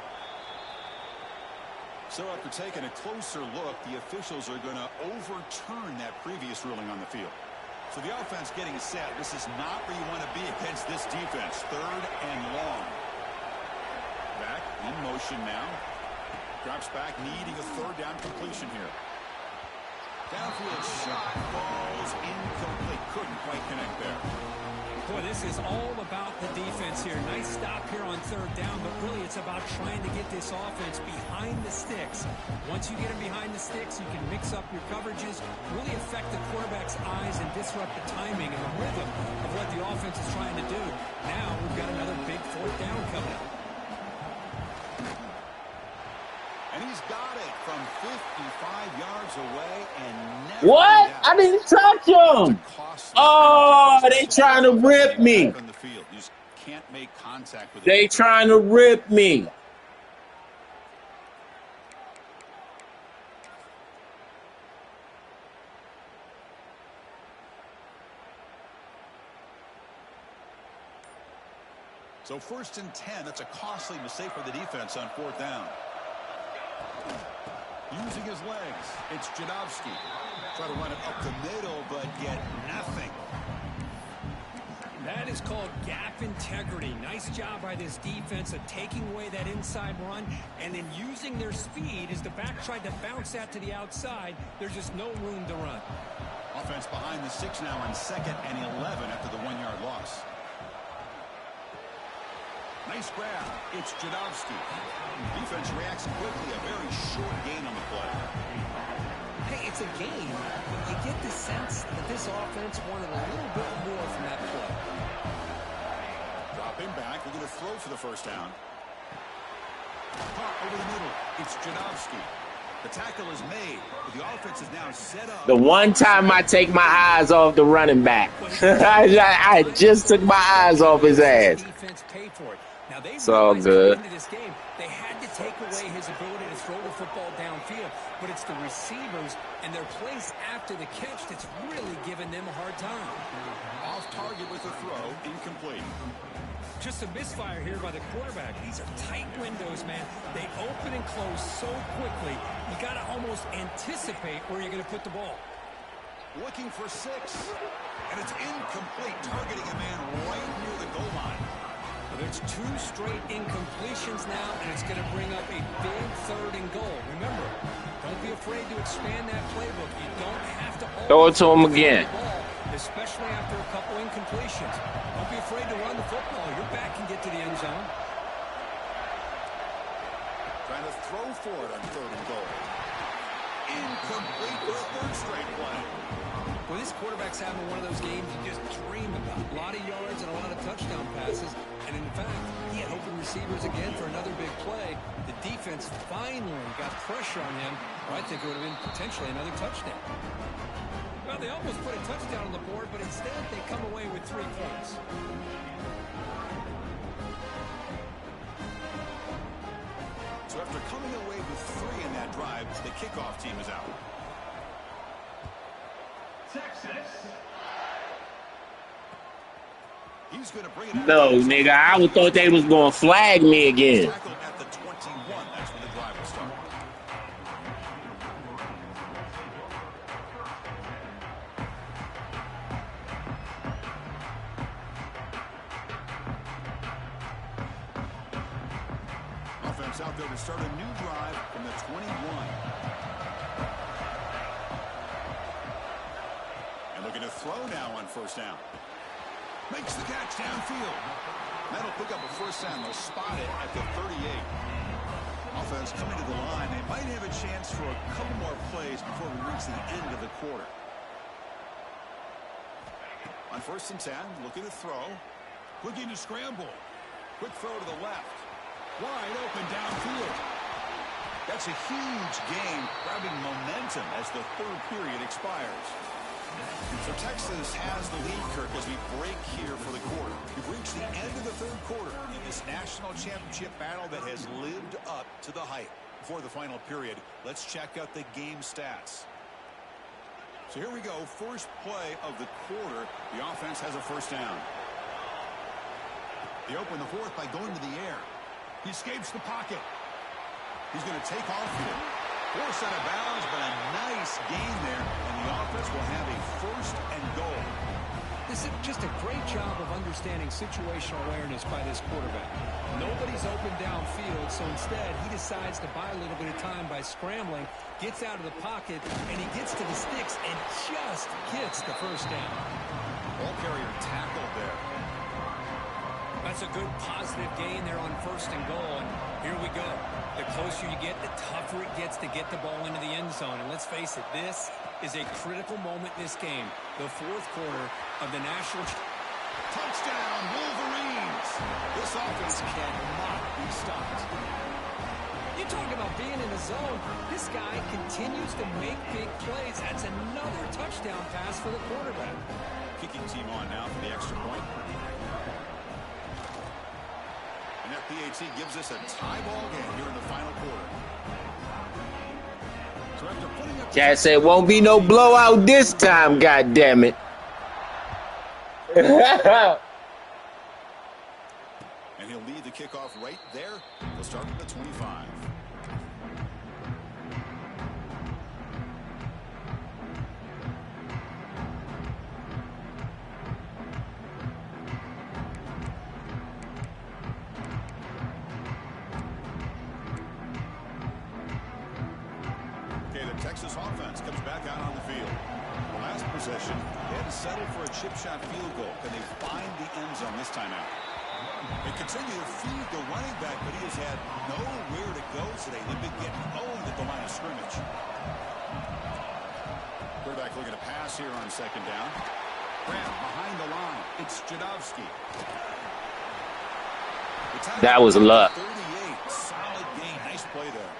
S1: So after taking a closer look, the officials are going to overturn that previous ruling on the field. So the offense getting set. This is not where you want to be against this defense. 3rd and long. Back in motion now. Drops back, needing a 3rd down completion here. Downfield shot, balls incomplete. Couldn't quite connect there.
S3: Boy, this is all about the defense here. Nice stop here on 3rd down, but really it's about trying to get this offense behind the sticks. Once you get them behind the sticks, you can mix up your coverages, really affect the quarterback's eyes and disrupt the timing and the rhythm of what the offense is trying to do. Now we've got another big 4th down coming up.
S1: And he's got it from 55 yards away and never
S2: What? I didn't touch him. Oh, they trying to rip me.
S1: On the field. You just can't make contact with it.
S2: They trying to rip me.
S1: So 1st and 10, that's a costly mistake for the defense on 4th down. Using his legs, it's Jadovsky. Try to run it up the middle, but get nothing.
S3: That is called gap integrity. Nice job by this defense of taking away that inside run and then using their speed as the back tried to bounce that to the outside. There's just no room to run.
S1: Offense behind the 6 now on 2nd and 11 after the 1-yard loss. Nice grab. It's Jadovsky. Defense reacts quickly. A very short gain on the play.
S3: Hey, it's a game. You get the sense that this offense wanted a little bit more from that play.
S1: Drop him back. We're going to throw for the 1st down. Caught over the middle. It's Jadovsky. The tackle is made. But the offense is now set up.
S2: The one time I take my eyes off the running back. I just took my eyes off his ass.
S3: Defense paid for it. Now they
S2: It's all good.
S3: into this game, they had to take away his ability to throw the football downfield, but it's the receivers and their place after the catch that's really giving them a hard time.
S1: Off target with a throw. Incomplete.
S3: Just a misfire here by the quarterback. These are tight windows, man. They open and close so quickly. You got to almost anticipate where you're going to put the ball.
S1: Looking for 6. And it's incomplete. Targeting a man right near the goal line.
S3: There's 2 straight incompletions now, and it's going to bring up a big 3rd and goal. Remember, don't be afraid to expand that playbook. You don't have to
S2: Throw it to him again.
S3: Ball, especially after a couple incompletions. Don't be afraid to run the football. Your back can get to the end zone.
S1: Trying to throw for it on 3rd and goal. Incomplete for a 3rd straight play.
S3: Well, this quarterback's having one of those games you just dream about. A lot of yards and a lot of touchdown passes. And in fact, he had open receivers again for another big play. The defense finally got pressure on him, or I think it would have been potentially another touchdown. Well, they almost put a touchdown on the board, but instead they come away with 3 points.
S1: So after coming away with 3 in that drive, the kickoff team is out.
S4: Texas.
S1: He's going to bring it out.
S2: No, nigga, I thought they was going to flag me again.
S1: Tackled at the 21. That's when the drive will start. Offense out there to start a new drive from the 21. And looking to throw now on 1st down. Makes the catch downfield. That'll pick up a 1st down. They'll spot it at the 38. Offense coming to the line. They might have a chance for a couple more plays before we reach the end of the quarter. On 1st and 10, looking to throw. Looking to scramble. Quick throw to the left. Wide open downfield. That's a huge gain, grabbing momentum as the 3rd period expires. So Texas has the lead, Kirk, as we break here for the quarter. We've reached the end of the 3rd quarter in this national championship battle that has lived up to the hype. Before the final period, let's check out the game stats. So here we go. First play of the quarter. The offense has a 1st down. They open the 4th by going to the air. He escapes the pocket. He's going to take off here. Forced out of bounds, but a nice gain there, and the offense will have a 1st and goal.
S3: This is just a great job of understanding situational awareness by this quarterback. Nobody's open downfield, so instead he decides to buy a little bit of time by scrambling, gets out of the pocket, and he gets to the sticks and just gets the 1st down.
S1: Ball carrier tackled there.
S3: That's a good positive gain there on 1st and goal, and here we go. The closer you get, the tougher it gets to get the ball into the end zone. And let's face it, this is a critical moment in this game. The 4th quarter of the national
S1: Touchdown, Wolverines! This offense cannot be stopped.
S3: You talk about being in the zone. This guy continues to make big plays. That's another touchdown pass for the quarterback.
S1: Kicking team on now for the extra point. And that PAT gives us a tie ball game here in the final quarter. So after putting up
S2: Chad said, won't be no blowout this time, goddammit.
S1: and he'll kickoff right there. They'll start from the 25. Texas offense comes back out on the field. The last possession, they had to settle for a chip shot field goal. Can they find the end zone this time out? They continue to feed the running back, but he has had nowhere to go today. They've been getting owned at the line of scrimmage. Quarterback looking to pass here on second down. Graham behind the line. It's Jadowski.
S2: That was luck.
S1: 38. Solid gain. Nice play there.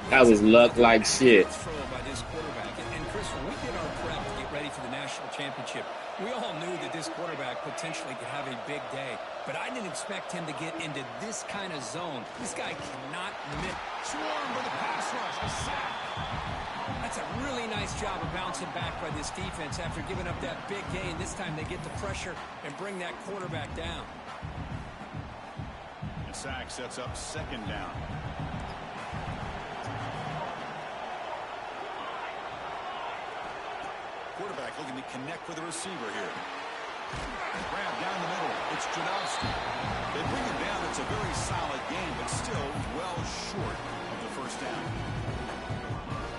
S2: That was luck like shit.
S3: Throw by this quarterback. And Chris, when we did our prep to get ready for the national championship, we all knew that this quarterback potentially could have a big day. But I didn't expect him to get into this kind of zone. This guy cannot miss.
S1: Swarm with a pass rush. A sack.
S3: That's a really nice job of bouncing back by this defense after giving up that big gain. This time they get the pressure and bring that quarterback down.
S1: The sack sets up second down. Quarterback looking to connect with the receiver here. Grab down the middle. It's Jadowski. They bring him down. It's a very solid game, but still well short of the first down.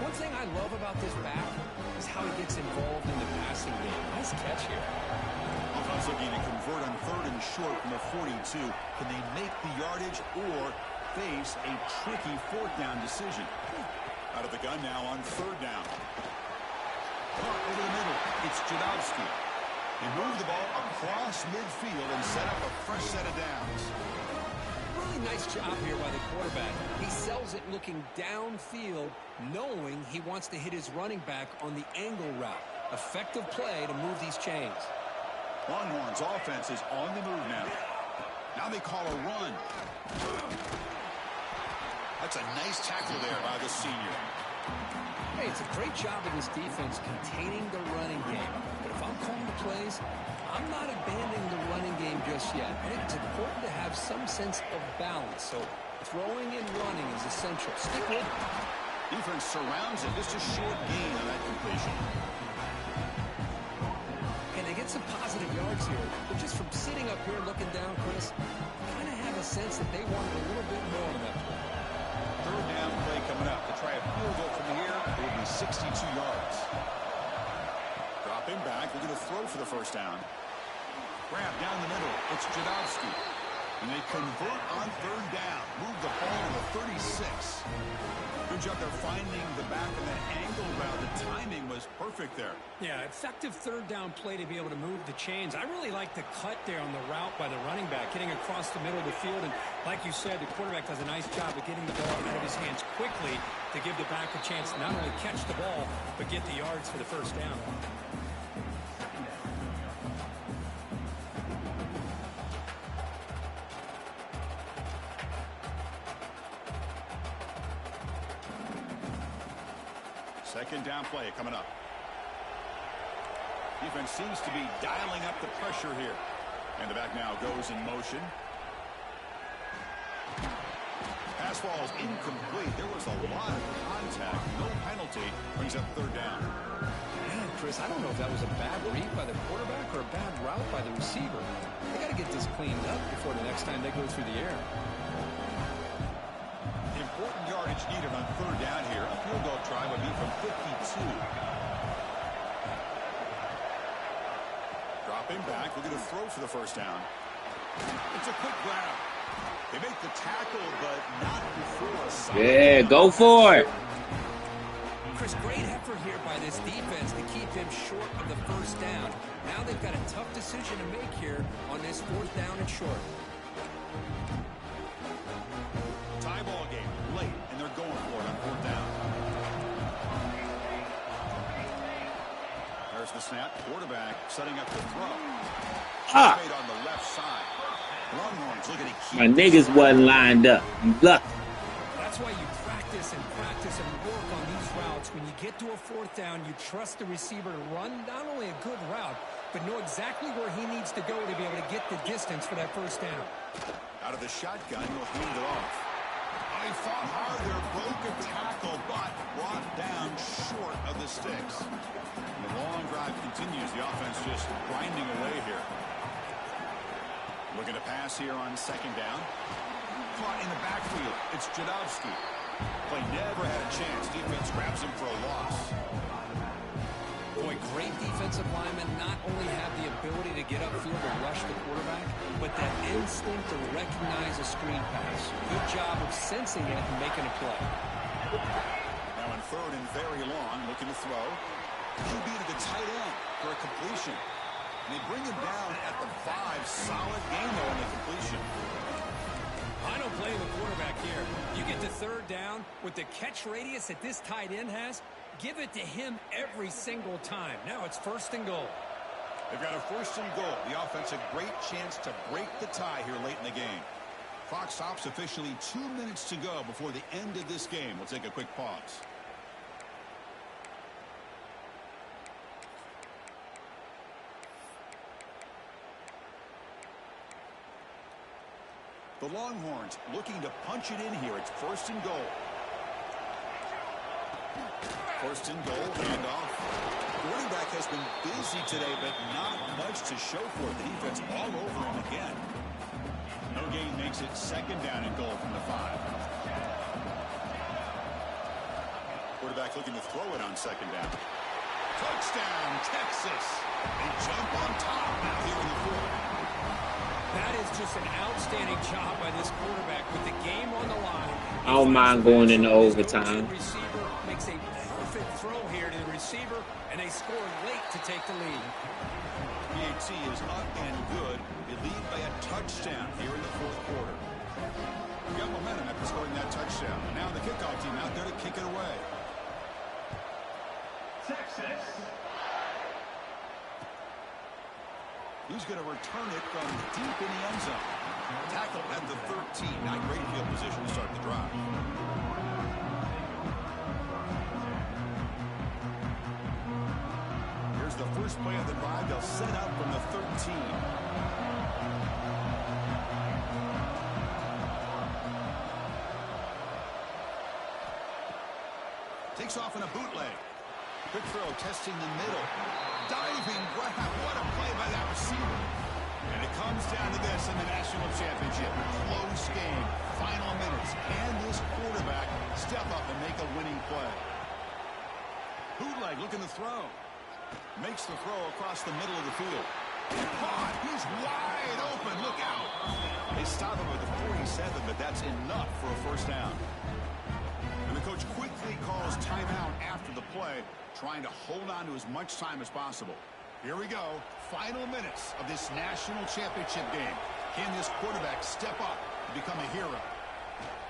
S3: One thing I love about this back is how he gets involved in the passing game. Nice catch here.
S1: Offense looking to convert on third and short from the 42. Can they make the yardage or face a tricky fourth down decision? Out of the gun now on third down. Over the middle, it's Jadowski. He moved the ball across midfield and set up a fresh set of downs.
S3: Really nice job here by the quarterback. He sells it looking downfield, knowing he wants to hit his running back on the angle route. Effective play to move these chains.
S1: Longhorns offense is on the move now. Now they call a run. That's a nice tackle there by the senior.
S3: Hey, it's a great job of this defense containing the running game. But if I'm calling the plays, I'm not abandoning the running game just yet. I think it's important to have some sense of balance. So throwing and running is essential. Stick with it.
S1: Defense surrounds it. Just a short gain on that completion.
S3: And they get some positive yards here. But just from sitting up here looking down, Chris, I kind of have a sense that they wanted a little bit more on that play.
S1: Third down play coming up. To try a field goal from here, it will be 62 yards. Dropping back, we're going to throw for the first down. Grab down the middle. It's Jadowski. And they convert on third down. Move the ball to the 36. Good job there finding the back of that angle route. The timing was perfect there.
S3: Yeah, effective third down play to be able to move the chains. I really like the cut there on the route by the running back, getting across the middle of the field. And like you said, the quarterback does a nice job of getting the ball out of his hands quickly to give the back a chance to not only catch the ball, but get the yards for the first down.
S1: Second down play coming up. Defense seems to be dialing up the pressure here. And the back now goes in motion. Pass ball is incomplete. There was a lot of contact. No penalty. Brings up third down.
S3: Man, Chris, I don't know if that was a bad read by the quarterback or a bad route by the receiver. They got to get this cleaned up before the next time they go through the air.
S1: Important yardage needed on third down here. A field goal try would be from 52. Dropping back. We're going to throw for the first down. It's a quick grab. They make the tackle, but not before a solid.
S2: Yeah, go for it.
S3: Chris, great effort here by this defense to keep him short of the first down. Now they've got a tough decision to make here on this fourth down and short.
S1: Tie ball game late, and they're going for it on fourth down. There's the snap. Quarterback setting up the throw. Made on the left side. Longhorns looking to keep.
S2: My niggas wasn't lined up. You lucky.
S3: That's why you practice and work on these routes. When you get to a fourth down, you trust the receiver to run not only a good route, but know exactly where he needs to go to be able to get the distance for that first down.
S1: Out of the shotgun, he'll hand it off. He fought hard there, broke a tackle, but brought down short of the sticks. And the long drive continues. The offense just grinding away here. Looking to pass here on second down. Caught in the backfield. It's Jadowski. Play never had a chance. Defense grabs him for a loss.
S3: Boy, great defensive linemen not only have the ability to get upfield and rush the quarterback, but that instinct to recognize a screen pass. Good job of sensing it and making a play.
S1: Now in third and very long, looking to throw. QB to the tight end for a completion. And they bring him down at the 5. Solid game though on the completion.
S3: I don't blame the quarterback here. You get to third down with the catch radius that this tight end has. Give it to him every single time. Now it's first and goal.
S1: They've got a first and goal. The offense a great chance to break the tie here late in the game. Clock stops officially 2 minutes to go before the end of this game. We'll take a quick pause. The Longhorns looking to punch it in here. It's first and goal. First and goal, handoff. The running back has been busy today, but not much to show for it. The defense all over him again. No gain makes it second down and goal from the 5. Quarterback looking to throw it on second down. Touchdown, Texas. They jump on top now here in the 4th.
S3: That is just an outstanding job by this quarterback with the game on the line.
S2: I don't mind going into overtime.
S3: The receiver makes a perfect throw here to the receiver, and they score late to take the lead.
S1: PAT is up and good. They lead by a touchdown here in the 4th quarter. We got momentum after scoring that touchdown. And now the kickoff team out there to kick it away.
S4: Texas.
S1: He's going to return it from deep in the end zone. Tackle at the 13. Not great field position to start the drive. Here's the first play of the drive. They'll set up from the 13. Takes off in a bootleg. Quick throw, testing the middle. Diving grab. What a play by that receiver. And it comes down to this in the national championship. Close game. Final minutes. Can this quarterback step up and make a winning play? Bootleg looking to throw. Makes the throw across the middle of the field. Caught. He's wide open. Look out. They stop him at the 47, but that's enough for a first down. And the coach quickly calls timeout after the play, trying to hold on to as much time as possible. Here we go. Final minutes of this national championship game. Can this quarterback step up and become a hero?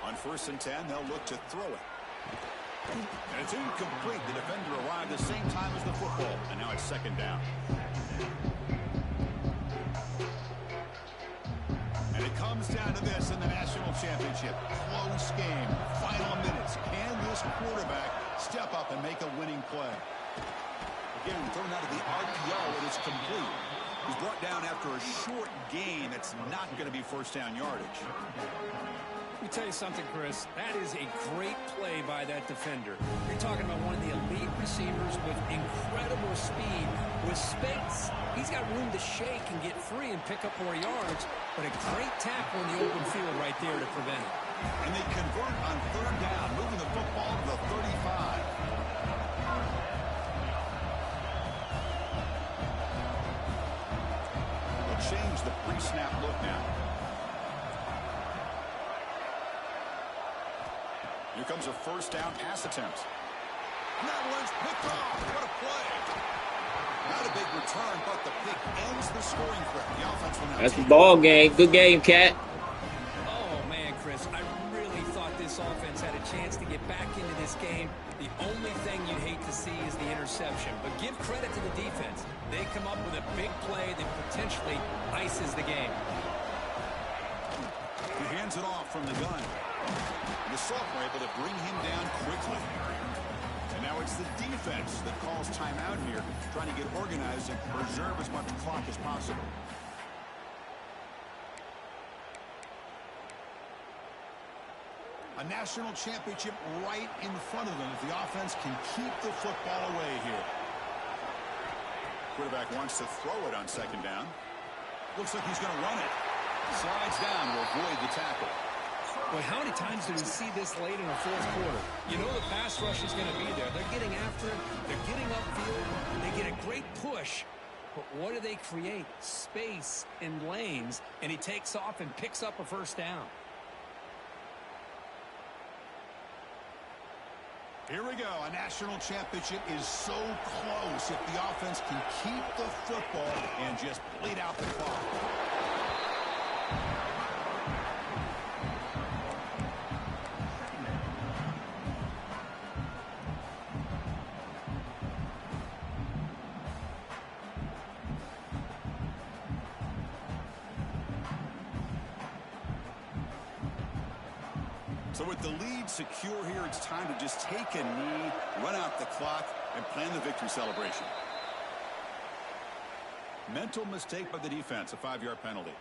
S1: On first and 10, they'll look to throw it. And it's incomplete. The defender arrived the same time as the football, and now it's second down. And it comes down to this in the national championship. Close game. Final minutes. Can this quarterback step up and make a winning play? Again, thrown out of the RPO, and it's complete. He's brought down after a short gain. That's not going to be first down yardage.
S3: Let me tell you something, Chris. That is a great play by that defender. You're talking about one of the elite receivers with incredible speed. With space, he's got room to shake and get free and pick up more yards, but a great tackle in the open field right there to prevent it.
S1: And they convert on third down, moving the football to the 35. They'll change the pre-snap look now. Here comes a first down pass attempt. And that one's picked off. What a play. Not a big return, but the pick ends the scoring threat. The offense will now
S2: That's the ball game. Good game, Cat.
S3: Oh, man, Chris, I really thought this offense had a chance to get back into this game. The only thing you'd hate to see is the interception. But give credit to the defense. They come up with a big play that potentially ices the game.
S1: He hands it off from the gun. The sophomore able to bring him down quickly. And now it's the defense that calls timeout here, trying to get organized and preserve as much clock as possible. A national championship right in front of them if the offense can keep the football away here. Quarterback wants to throw it on second down. Looks like he's going to run it. Slides down to avoid the tackle.
S3: Boy, how many times do we see this late in the fourth quarter? You know the pass rush is going to be there. They're getting after it. They're getting upfield. They get a great push. But what do they create? Space and lanes. And he takes off and picks up a first down.
S1: Here we go. A national championship is so close if the offense can keep the football and just bleed out the clock. So with the lead secure here, it's time to just take a knee, run out the clock, and plan the victory celebration. Mental mistake by the defense, a 5-yard penalty.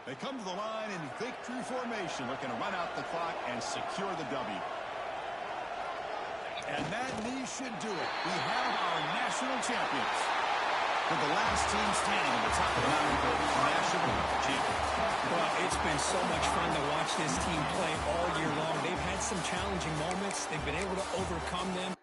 S1: They come to the line in victory formation, looking to run out the clock and secure the W. And that knee should do it. We have our national champions. For the last team standing at the top of the mountain for national champions.
S3: Well, it's been so much fun to watch this team play all year long. They've had some challenging moments. They've been able to overcome them.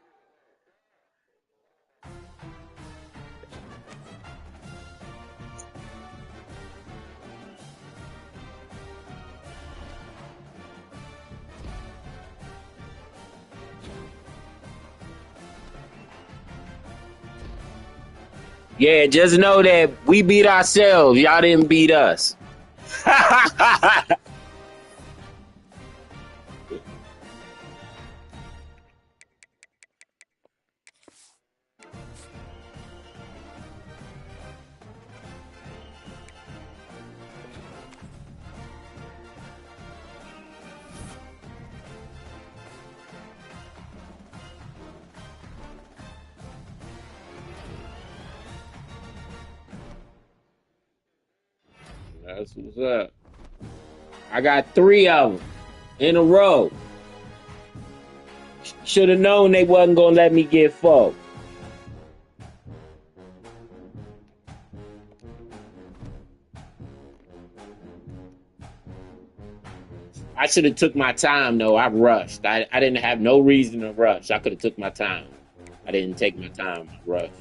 S2: Yeah, just know that we beat ourselves. Y'all didn't beat us. That's what's up. I got 3 of them in a row. Should have known they wasn't going to let me get 4. I should have took my time, though. I rushed. I didn't have no reason to rush. I could have took my time. I didn't take my time. I rushed.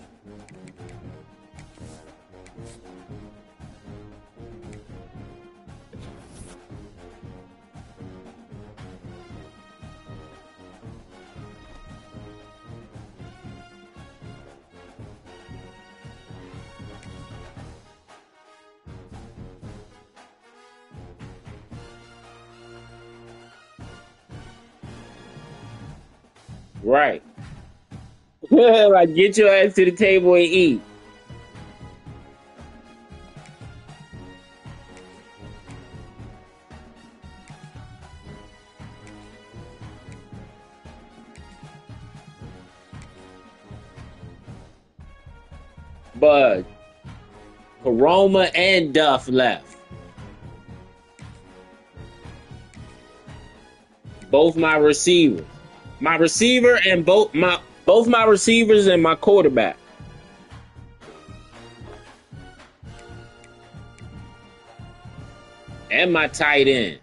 S2: Right. Like, get your ass to the table and eat. But Karoma and Duff left. Both my receivers. My receiver and both my receivers and my quarterback. And my tight end.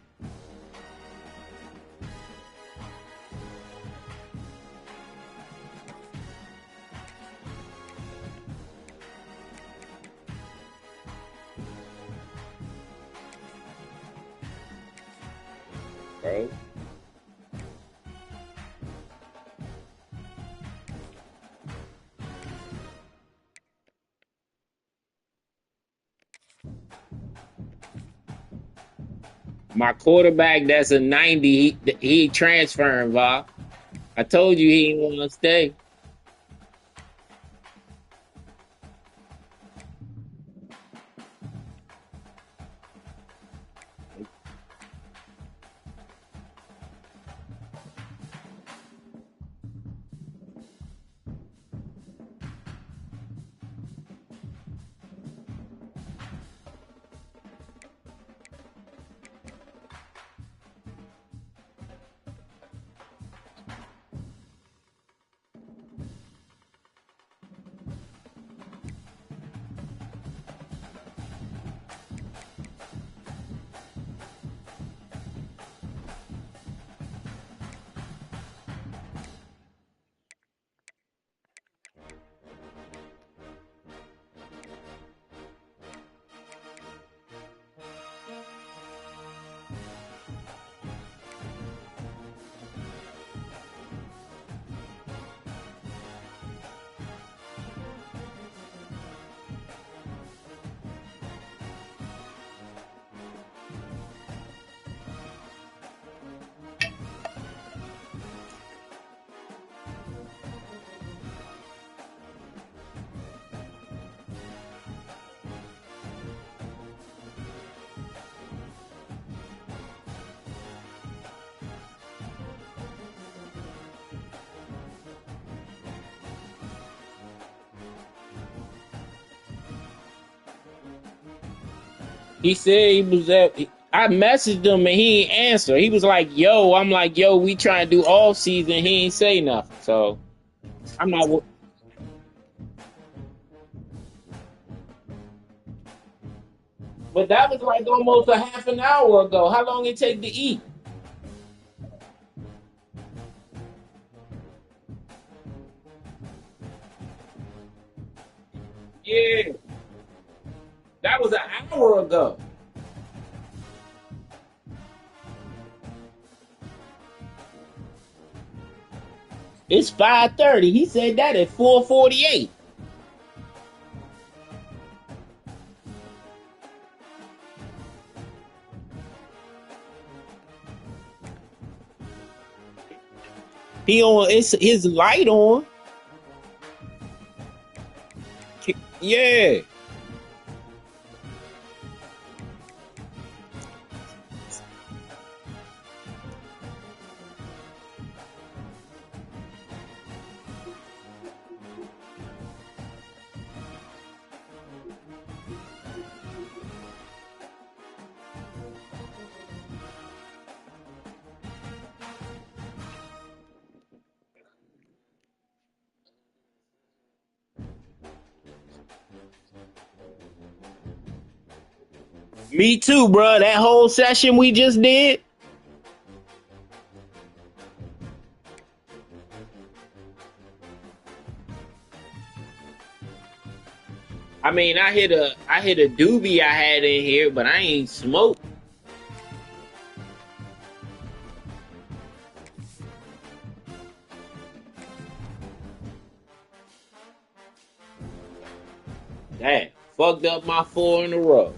S2: Bro. My quarterback, that's a 90. He transferring, Va. I told you he didn't want to stay. He said he was at. I messaged him and he ain't answer. He was like, "Yo," I'm like, "Yo, we trying to do all season." He ain't say nothing. So I'm not. But that was like almost a half an hour ago. How long it take to eat? Yeah, that was an hour ago. It's 5:30. He said that at 4:48. He on it's his light on. Yeah. Me too, bro. That whole session we just did. I mean, I hit a doobie I had in here, but I ain't smoked. That fucked up my 4 in a row.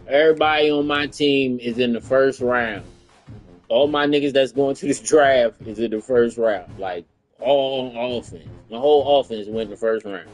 S2: Everybody on my team is in the first round. All my niggas that's going to this draft is in the first round. Like all offense. The whole offense went in the first round.